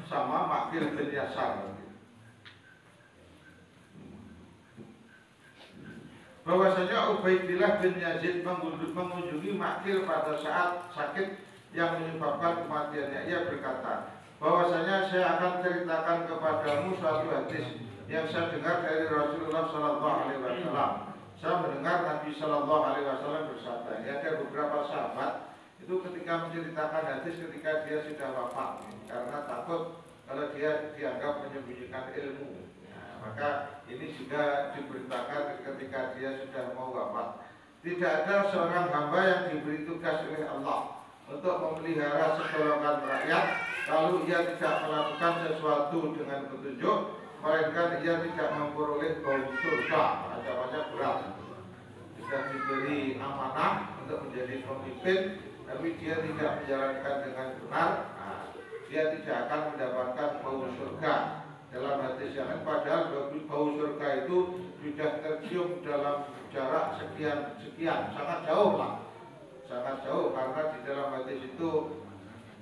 sama Makil bin Yasar, bahwasanya Ubaidillah bin Yazid mengunjungi Makil pada saat sakit yang menyebabkan kematiannya. Ia berkata, bahwasanya saya akan ceritakan kepadamu suatu hadis yang saya dengar dari Rasulullah Sallallahu Alaihi Wasallam. Saya mendengar Nabi Sallallahu Alaihi Wasallam bersabda. Ada beberapa sahabat itu ketika menceritakan hadis ketika dia sudah wafat, karena takut kalau dia dianggap menyembunyikan ilmu. Maka ini juga diberitakan ketika dia sudah mau wafat. Tidak ada seorang hamba yang diberi tugas oleh Allah untuk memelihara segolongan rakyat, lalu ia tidak melakukan sesuatu dengan petunjuk, melainkan ia tidak memperoleh bau surga. Macam-macam berat. Sudah diberi amanah untuk menjadi pemimpin, tapi dia tidak menjalankan dengan benar, dia tidak akan mendapatkan bau surga. Dalam hadis yang lain, padahal bau surga itu sudah tercium dalam jarak sekian, sangat jauh lah, sangat jauh, karena di dalam hadis itu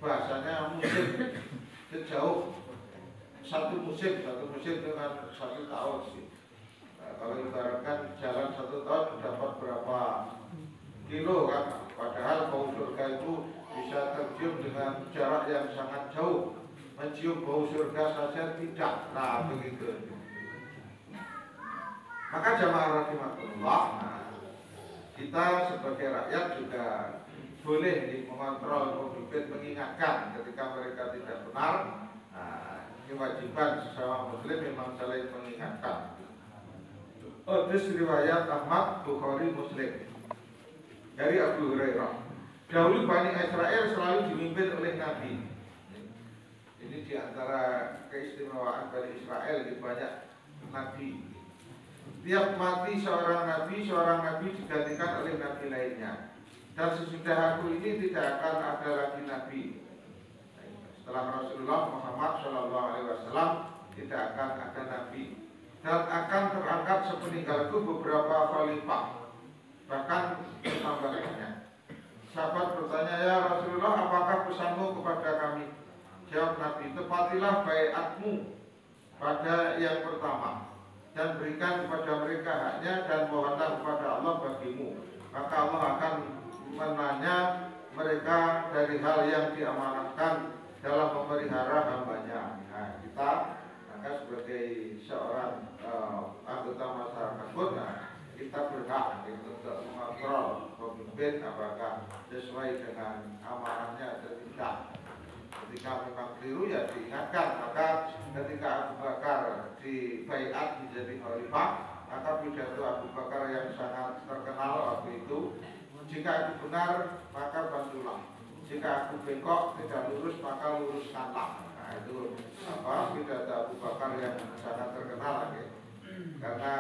bahasanya musim, sejauh satu musim dengan 1 tahun sih. Kalau ibaratkan jalan 1 tahun dapat berapa kilo kan, padahal bau surga itu bisa tercium dengan jarak yang sangat jauh. Mencium bau surga saja tidak, nah begitu. Maka jamaah rahimahullah, kita sebagai rakyat juga boleh mengontrol pemimpin, mengingatkan ketika mereka tidak benar. Ini kewajiban sesama muslim memang saling mengingatkan. Hadis riwayat Ahmad, Bukhari, Muslim dari Abu Hurairah. Dahulu Bani Israel selalu dipimpin oleh Nabi. Ini diantara keistimewaan Bani Israel, di banyak Nabi. Tiap mati seorang Nabi digantikan oleh Nabi lainnya. Dan sesudah aku ini tidak akan ada lagi Nabi. Setelah Rasulullah Muhammad SAW tidak akan ada Nabi. Dan akan terangkat sepeninggalku beberapa khalifah, bahkan bertambah banyak. Sahabat bertanya, ya Rasulullah, apakah pesanmu kepada kami? Jawab Nabi, tepatilah baiatmu pada yang pertama, dan berikan kepada mereka haknya, dan mohonlah kepada Allah bagimu. Maka Allah akan menanya mereka dari hal yang diamanahkan dalam memelihara hambanya. Nah, kita maka sebagai seorang anggota masyarakat pun, kita berhak untuk mengontrol pemimpin apakah sesuai dengan amanahnya atau tidak. Ketika memang keliru ya diingatkan. Maka ketika Abu Bakar di baiat menjadi khalifah, maka pidato Abu Bakar yang sangat terkenal waktu itu, jika aku benar maka bantulah, jika aku bengkok tidak lurus maka luruskanlah. Nah itu pidato Abu Bakar yang sangat terkenal lagi. Karena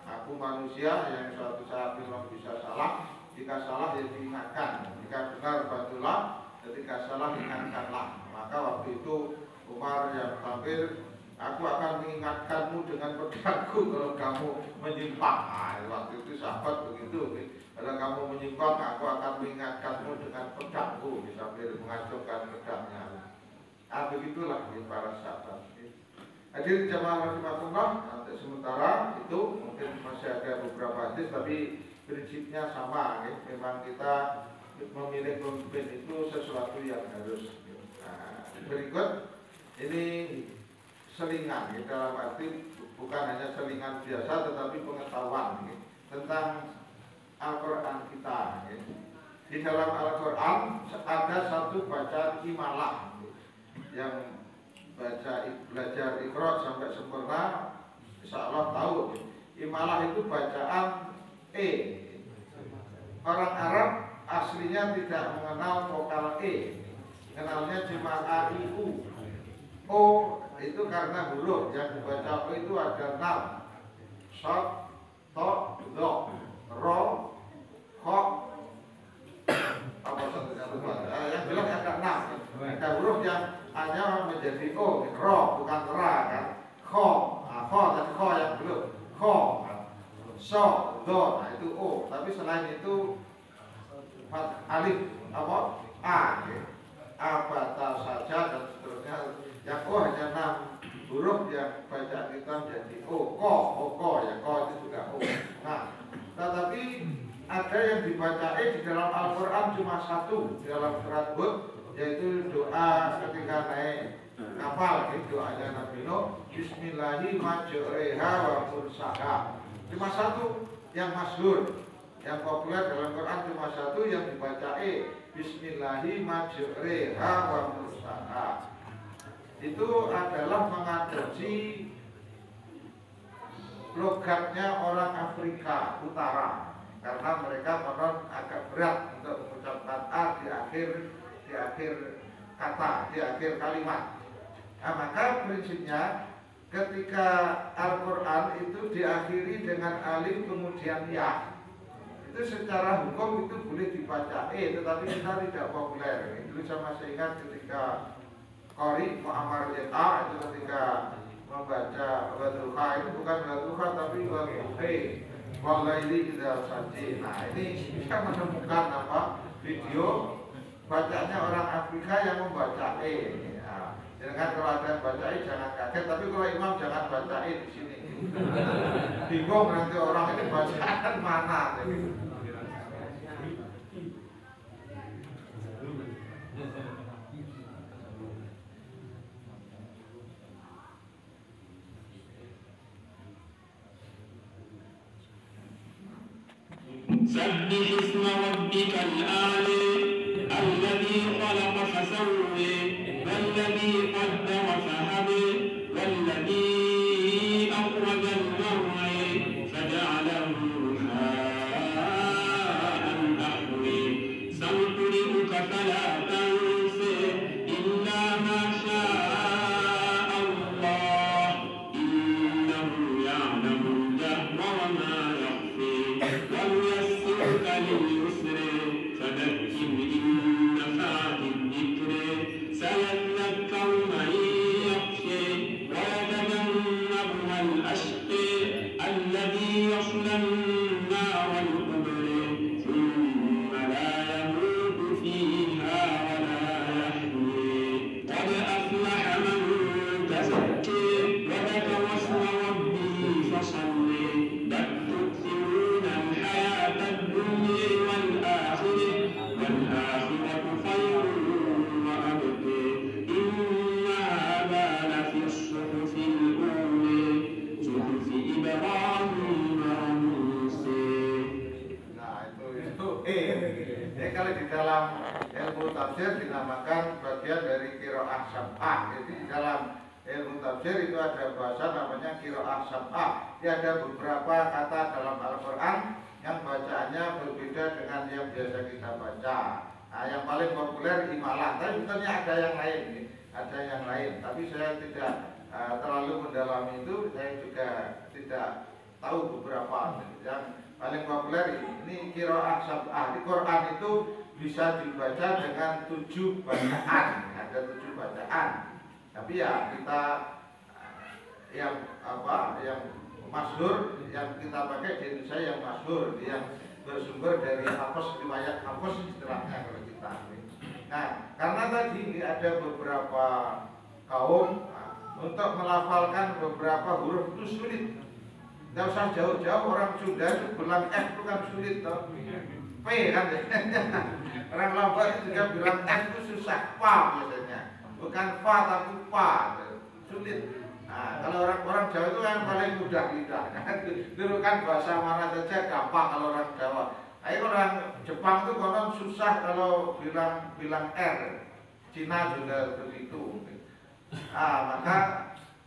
aku manusia yang suatu saat memang bisa salah. Jika salah ya diingatkan, jika benar bantulah, ketika salah ingatkanlah. Maka waktu itu Umar yang tampil, aku akan mengingatkanmu dengan pedangku kalau kamu menyimpang. Nah, waktu itu sahabat begitu, kalau kamu menyimpang aku akan mengingatkanmu dengan pedangku, sambil mengacungkan pedangnya. Nah begitulah para sahabat. Hadir jamaah rahimahullah, untuk sementara itu mungkin masih ada beberapa hadis, tapi prinsipnya sama. Memang kita memilih pemimpin itu sesuatu yang harus. Berikut ini selingan, dalam arti bukan hanya selingan biasa, tetapi pengetahuan tentang Al-Quran kita. Di dalam Al-Quran ada satu bacaan imalah yang belajar Iqra sampai sempurna, insya Allah tahu. Imalah itu bacaan E. Orang Arab aslinya tidak mengenal vokal E, kenalnya cuma A, I, U. O itu karena huruf yang dibaca O itu ada 6. Shot, to, do, ro, kho, apa satunya lupa. Yang jelas ada 6. Ada huruf yang hanya menjadi O, ro bukan ra kan. Kho, kho tadi kho yang belum. Kho, so, itu alif apa a, abata saja dan seterusnya. Yang o hanya 6 huruf, yang baca kita menjadi o, ko ya, ko itu juga o. Nah, tetapi ada yang dibaca di dalam Al-Quran cuma satu dalam surat Hud, yaitu doa ketika naik kapal, doanya Nabi Nuh, Bismillahi majreha wa mursaha. Cuma satu yang masyhur, yang populer dalam Quran cuma satu yang dibaca Bismillahi majreha wa mursaha. Itu adalah mengadopsi logatnya orang Afrika Utara, karena mereka konon agak berat untuk mengucapkan a di akhir kata, di akhir kalimat. Nah, maka prinsipnya ketika Al-Quran itu diakhiri dengan alif kemudian ya, itu secara hukum itu boleh dibaca tetapi kita tidak populer. Itu saya masih ingat ketika Qori Muhammad Yeta itu ketika membaca Wadruha, itu bukan Wadruha tapi Wadruhe Walaili Idha Sajid. Nah, ini bisa menemukan video bacanya orang Afrika yang membaca nah, jangan kalau ada yang baca jangan kaget, tapi kalau imam jangan baca di sini. Bingung nanti orang ini bacaan mana. سبح اسم ربك الأعلى الذي خلق فسوى والذي قدر فهدى والذي أخرج المرعى فجعله غثاء أحوى سنقرئك فلا تنسى إلا ما شاء الله إنه يعلم الجهر وما يخفى ونيسرك لليسر فذكر إن نفعت الذكر سيذكر من يخشى ويتجنبها الأشقى الذي يصلى النار الكبرى ثم لا يموت فيها ولا يحيى قد أفلح من تزكى وذكر اسم ربه فصلى بل تؤثرون الحياة الدنيا والآخرة خير وأبقى إن هذا لفي الصحف الأولى صحف إبراهيم وموسى. Nah itu jadi kalau di dalam ilmu tafsir dinamakan bagian dari qiraah sab'ah. Jadi di dalam ilmu tafsir itu ada bahasa namanya qiraah sab'ah. Jadi ada beberapa kata dalam Al-Quran yang bacaannya berbeda dengan yang biasa kita baca. Nah, yang paling populer imalah, tapi sebenarnya ada yang lain, Tapi saya tidak terlalu mendalami itu, saya juga tidak tahu beberapa. Yang paling populer ini qiraah sab'ah. Di Quran itu bisa dibaca dengan 7 bacaan, ada 7 bacaan. Tapi ya kita yang masyhur yang kita pakai di Indonesia yang masyhur, yang bersumber dari riwayat Hafs istilahnya kalau kita. Nah, karena tadi ada beberapa kaum untuk melafalkan beberapa huruf itu sulit. Tidak usah jauh-jauh, orang Sunda itu bilang F itu kan sulit toh. P kan orang Lampar juga bilang F itu susah, pa biasanya. Bukan fa tapi pa, sulit. Nah, kalau orang Jawa itu kan paling mudah lidah. Dulu kan bahasa mana saja gampang kalau orang Jawa. Tapi orang Jepang itu konon susah kalau bilang R. Cina juga begitu. Nah, maka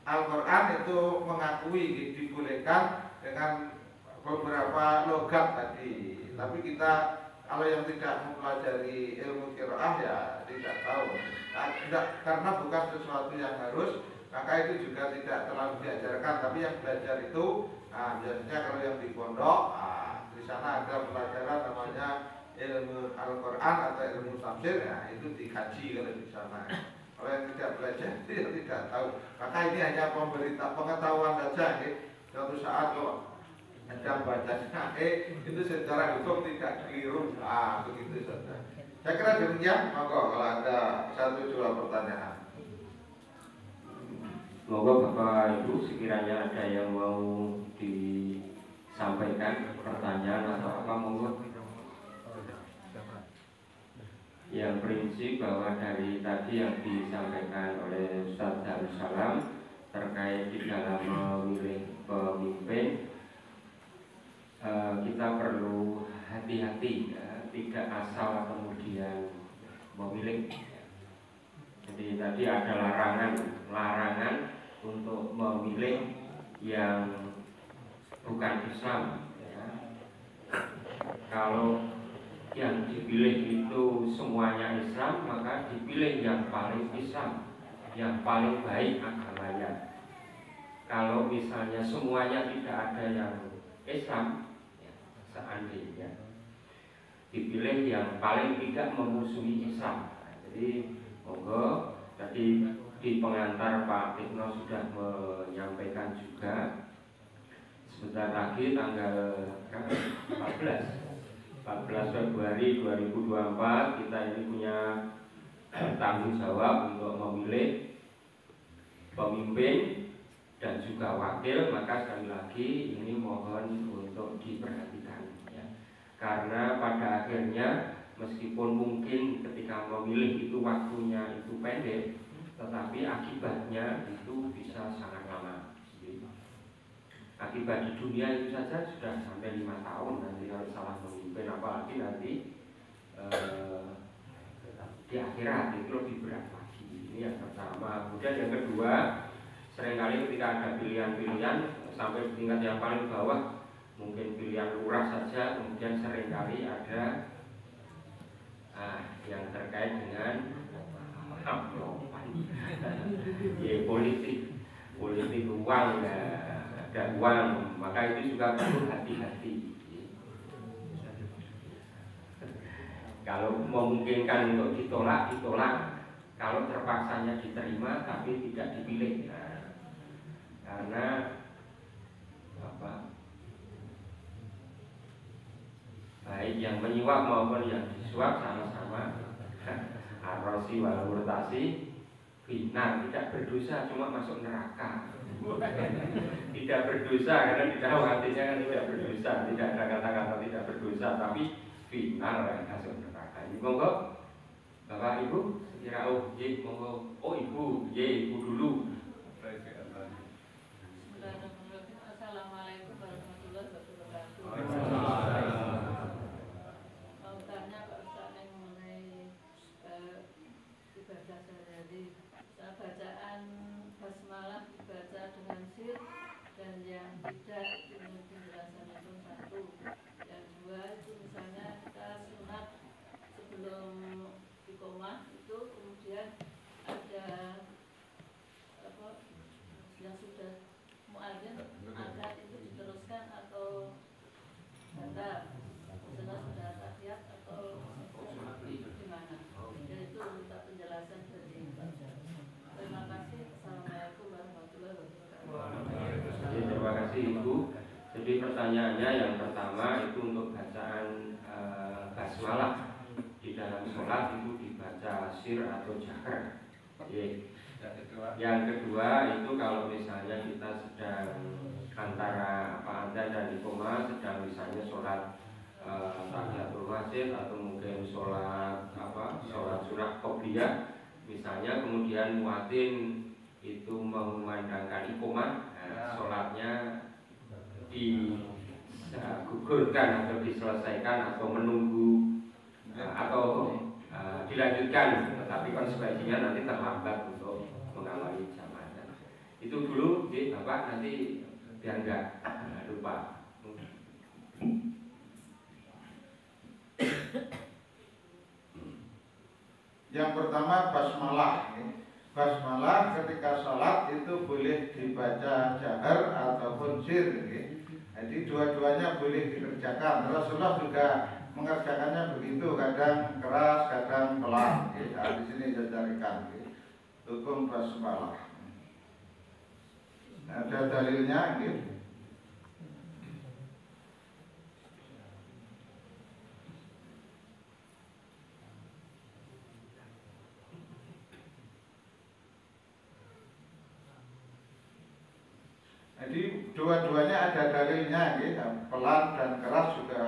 Al-Quran itu mengakui dibolehkan dengan beberapa logat tadi. Tapi kita kalau yang tidak mempelajari ilmu qiraah ya tidak tahu. Nah, karena bukan sesuatu yang harus, maka itu juga tidak terlalu diajarkan. Tapi yang belajar itu biasanya kalau yang di pondok, di sana ada pelajaran namanya ilmu Al-Quran atau ilmu tafsir, ya itu dikaji kalau di sana. Kalau yang tidak belajar itu tidak tahu. Maka ini hanya pengetahuan saja. Suatu saat kok Ada bacanya itu secara hukum tidak keliru. Begitu saja. Saya kira demikian. Monggo kalau ada 1-2 pertanyaan. Monggo Bapak Ibu sekiranya ada yang mau disampaikan pertanyaan atau apa, monggo. Yang prinsip bahwa dari tadi yang disampaikan oleh Ustaz Darussalam terkait di dalam memilih pemimpin, kita perlu hati-hati ya, tidak asal kemudian memilih. Jadi tadi ada larangan untuk memilih yang bukan Islam ya. Kalau yang dipilih itu semuanya Islam, maka dipilih yang paling Islam, yang paling baik agamanya. Kalau misalnya semuanya tidak ada yang Islam ya, seandainya dipilih yang paling tidak memusuhi Islam. Jadi monggo, tadi di pengantar Pak Tikno sudah menyampaikan juga. Sebentar lagi tanggal 14 Februari 2024 kita ini punya tanggung jawab untuk memilih pemimpin dan juga wakil. Maka sekali lagi ini mohon untuk diperhatikan ya. Karena pada akhirnya meskipun mungkin ketika memilih itu waktunya itu pendek, tetapi akibatnya itu bisa sangat lama. Akibat di dunia itu saja sudah sampai 5 tahun nanti kalau salah memimpin, apalagi nanti di akhirat itu lebih berat lagi. Ini yang pertama. Kemudian yang kedua, seringkali ketika ada pilihan-pilihan sampai tingkat yang paling bawah, mungkin pilihan lurah saja, kemudian seringkali ada yang terkait dengan ya, politik uang ya, ada uang, maka itu juga perlu hati-hati. Kalau memungkinkan untuk ditolak. Kalau terpaksanya diterima tapi tidak dipilih. Nah, karena apa? Baik yang menyuap maupun yang disuap sama-sama arrosi wal murtasi binar, tidak berdosa, cuma masuk neraka. Tidak berdosa karena di dalam hatinya kan tidak berdosa, tidak ada kata-kata tidak berdosa, tapi binar masuk neraka. Ini monggo Bapak Ibu sekira monggo. Ibu dulu. Assalamualaikum warahmatullahi wabarakatuh. Mau tanya Pak Ustaz mengenai ibadah sehari-hari. Bacaan basmalah dibaca dengan sir, dan yang tidak menurut penjelasan itu 1. Yang 2 itu misalnya kita sunat sebelum iqomah itu, kemudian ada apa yang sudah muadzin angkat itu diteruskan atau batal, setelah sudah tahiyat atau gimana? Jadi itu minta penjelasan dari Pak. Terima kasih. Assalamualaikum warahmatullahi wabarakatuh. Terima kasih Ibu. Jadi pertanyaannya yang pertama itu untuk bacaan basmalah di dalam sholat itu dibaca sir atau jahar. Yang kedua itu kalau misalnya kita sedang antara adzan dan iqomah, sedang misalnya sholat tahiyatul masjid atau mungkin sholat sunat qobliyah misalnya, kemudian muadzin itu memandangkan iqomah, sholatnya digugurkan atau diselesaikan atau menunggu atau dilanjutkan, tetapi konsekuensinya nanti terlambat untuk mengawali jamaah. Itu dulu Bapak, nanti biar enggak lupa. Yang pertama basmalah. Basmalah ketika sholat itu boleh dibaca jahar ataupun sir. Jadi dua-duanya boleh dikerjakan. Rasulullah juga mengerjakannya begitu, kadang keras, kadang pelan. Di sini saya carikan hukum basmalah. Ada dalilnya. dua-duanya ada dalilnya, gitu. Pelan dan keras juga,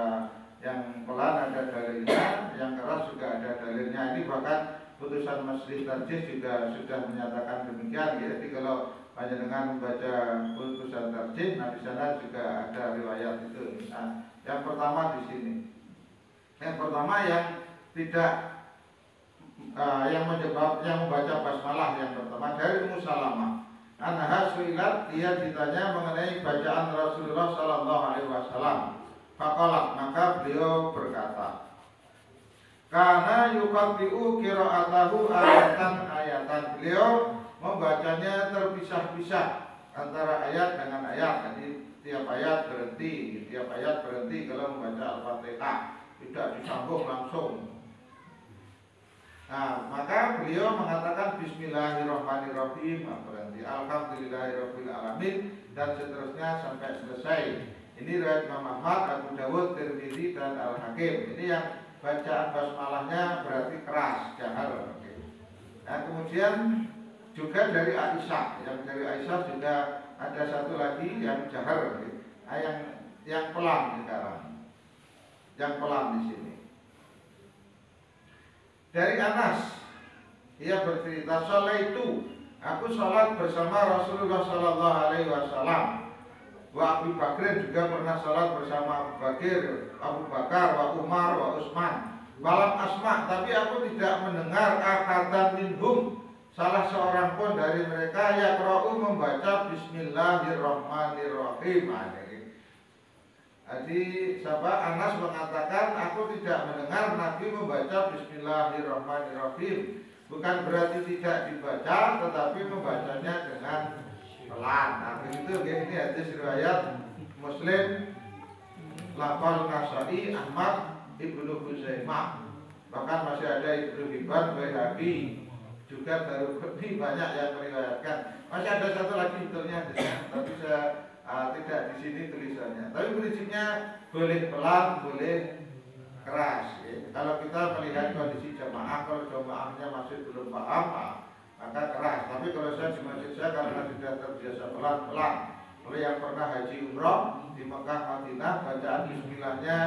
yang pelan ada dalilnya, yang keras juga ada dalilnya. Ini bahkan putusan Majelis Tarjih juga sudah menyatakan demikian. Gitu. Jadi kalau panjenengan membaca putusan tarjih, nah di sana juga ada riwayat itu. Nah, yang pertama di sini, yang pertama yang tidak yang membaca basmalah yang pertama dari Ummu Salamah. Anha suilat, dia ditanya mengenai bacaan Rasulullah Sallallahu Alaihi Wasallam. Faqalat, maka beliau berkata, karena yuqaddi'u qira'atahu ayatan. Beliau membacanya terpisah-pisah antara ayat dengan ayat. Jadi tiap ayat berhenti kalau membaca Al-Fatihah, tidak disambung langsung. Nah, maka beliau mengatakan Bismillahirrahmanirrahim, berhenti Alhamdulillahirabbil alamin, dan seterusnya sampai selesai. Ini riwayat Imam Ahmad, Abu Dawud, Tirmidzi, dan Al-Hakim. Ini yang bacaan basmalahnya berarti keras, jahar. Nah, kemudian juga dari Aisyah, yang dari Aisyah juga ada satu lagi yang jahar, nah, yang pelan sekarang, yang pelan di sini. Dari Anas, ia bercerita, "Sholaitu, aku sholat bersama Rasulullah Sallallahu Alaihi Wasallam. Wa Abu Bakr, juga pernah sholat bersama Abu Bakar, wa Umar, wa Utsman. Malam asma, tapi aku tidak mendengar ahadan minhum, salah seorang pun dari mereka yaqra'u membaca Bismillahirrahmanirrahim." Jadi sahabat Anas mengatakan, aku tidak mendengar Nabi membaca Bismillahirrahmanirrahim. Bukan berarti tidak dibaca, tetapi membacanya dengan pelan. Nah begitu, ini hadis riwayat Muslim, Lafal Nasai, Ahmad, Ibnu Huzaimah. Bahkan masih ada Ibnu Hibban, Baihaqi, juga Daruqutni, banyak yang meriwayatkan. Masih ada satu lagi betulnya, tapi saya tidak di sini tulisannya. Tapi prinsipnya boleh pelan, boleh keras. Ya. Kalau kita melihat kondisi jamaah, kalau jamaahnya masih belum paham, maka keras. Tapi kalau saya di masjid saya karena sudah terbiasa pelan-pelan. Oleh yang pernah haji umroh di Mekah Madinah, bacaan Bismillahnya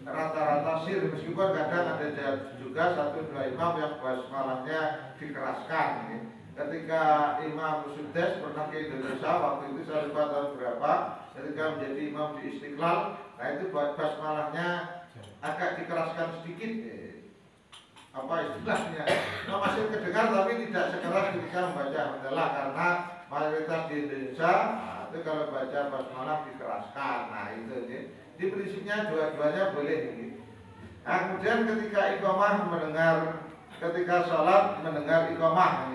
rata-rata sir, meskipun kadang ada juga satu dua imam yang basmalahnya dikeraskan. Ya. Ketika Imam Sudais pernah ke Indonesia, waktu itu saya lupa tahun berapa, ketika menjadi imam di Istiqlal, nah itu basmalahnya agak dikeraskan sedikit, apa istilahnya, masih kedengar tapi tidak sekeras ketika membaca hamdalah, karena mayoritas di Indonesia, nah, itu kalau baca basmalah dikeraskan, nah itu, di prinsipnya dua-duanya boleh. Nah kemudian ketika iqamah mendengar, ketika sholat mendengar iqamah,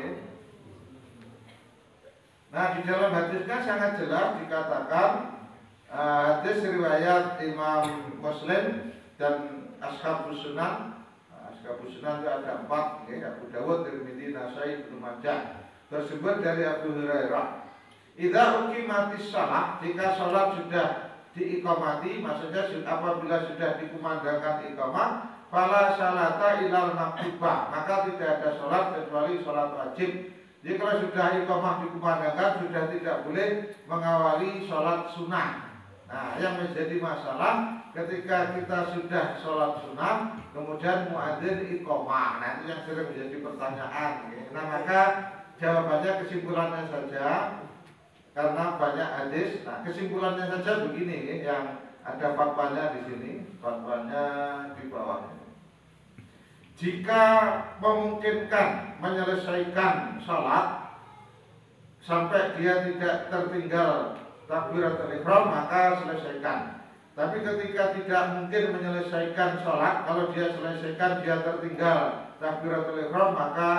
nah di dalam hadisnya sangat jelas dikatakan, hadis riwayat Imam Muslim dan Ashabus Sunan. Ashabus Sunan itu ada 4, Abu Dawud, Tirmidzi, Nasai, Ibnu Majah. Tersebut dari Abu Hurairah. Idza uqimatis shalah, jika salat sudah diiqamati, maksudnya apabila sudah dikumandangkan iqamah, fala salata ilal maktubah, maka tidak ada salat kecuali salat wajib. Jadi kalau sudah iqamah dikumandangkan, sudah tidak boleh mengawali sholat sunnah. Nah, yang menjadi masalah ketika kita sudah sholat sunnah, kemudian muadzin iqamah. Nah, itu yang sering menjadi pertanyaan. Nah, maka jawabannya kesimpulannya saja, karena banyak hadis. Nah, kesimpulannya saja begini, yang ada fatwanya di sini, fatwanya di bawah. Jika memungkinkan menyelesaikan sholat sampai dia tidak tertinggal takbiratul ihram, maka selesaikan. Tapi ketika tidak mungkin menyelesaikan sholat, kalau dia selesaikan dia tertinggal takbiratul ihram, maka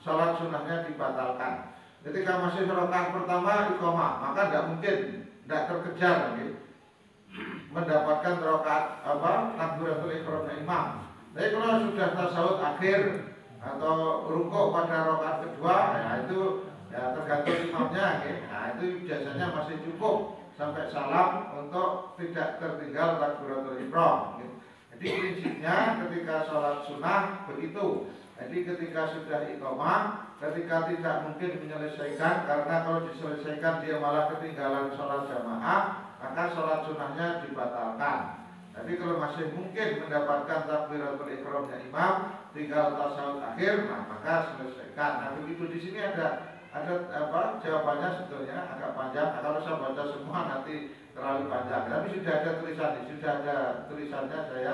sholat sunnahnya dibatalkan. Ketika masih rakaat pertama iqamah, maka tidak mungkin, tidak terkejar mendapatkan rakaat takbiratul ihram imam. Tapi kalau sudah tasawuf akhir atau rukuk pada rakaat kedua, ya itu ya tergantung imamnya, nah itu biasanya masih cukup sampai salam untuk tidak tertinggal takbiratul ihram. Jadi prinsipnya ketika sholat sunnah begitu. Jadi ketika sudah iqamah, ketika tidak mungkin menyelesaikan, karena kalau diselesaikan dia malah ketinggalan sholat jamaah, maka sholat sunnahnya dibatalkan. Tapi kalau masih mungkin mendapatkan takbiratul ihramnya imam, tinggal tasyahud akhir, nah maka selesaikan. Nah begitu di sini ada jawabannya sebetulnya agak panjang. Kalau saya baca semua nanti terlalu panjang. Tapi sudah ada tulisannya saya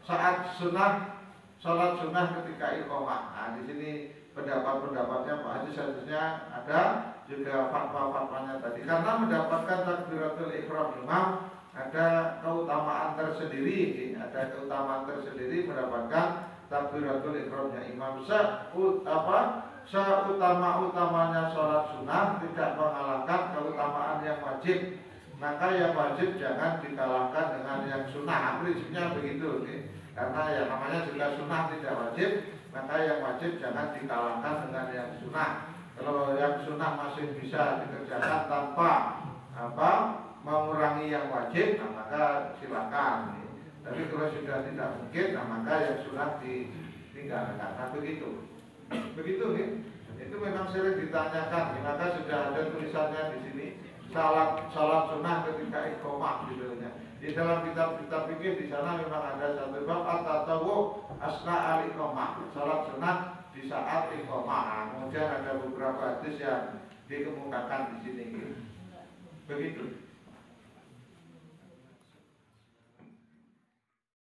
saat sunnah sholat sunnah ketika iqamah. Nah di sini pendapat-pendapatnya Pak Haji seharusnya ada juga fatwa-fatwanya tadi. Karena mendapatkan takbiratul ihram imam ada keutamaan tersendiri, mendapatkan takbiratul ihramnya imam. Seutama-utamanya sholat sunnah tidak mengalahkan keutamaan yang wajib. Maka yang wajib jangan dikalahkan dengan yang sunnah. Prinsipnya begitu, karena yang namanya juga sunnah tidak wajib, maka yang wajib jangan dikalahkan dengan yang sunnah. Kalau yang sunnah masih bisa dikerjakan tanpa mengurangi yang wajib, nah maka silakan. Tapi kalau sudah tidak mungkin, nah maka yang sunnah ditinggalkan. Nah begitu, itu memang sering ditanyakan. Maka sudah ada tulisannya di sini. Salat sunnah ketika iqamah judulnya. Di dalam kitab-kitab fikih di sana memang ada satu bab at-tatawwu asna al-iqamah, salat sunnah di saat iqamah. Kemudian ada beberapa hadis yang dikemukakan di sini. Begitu.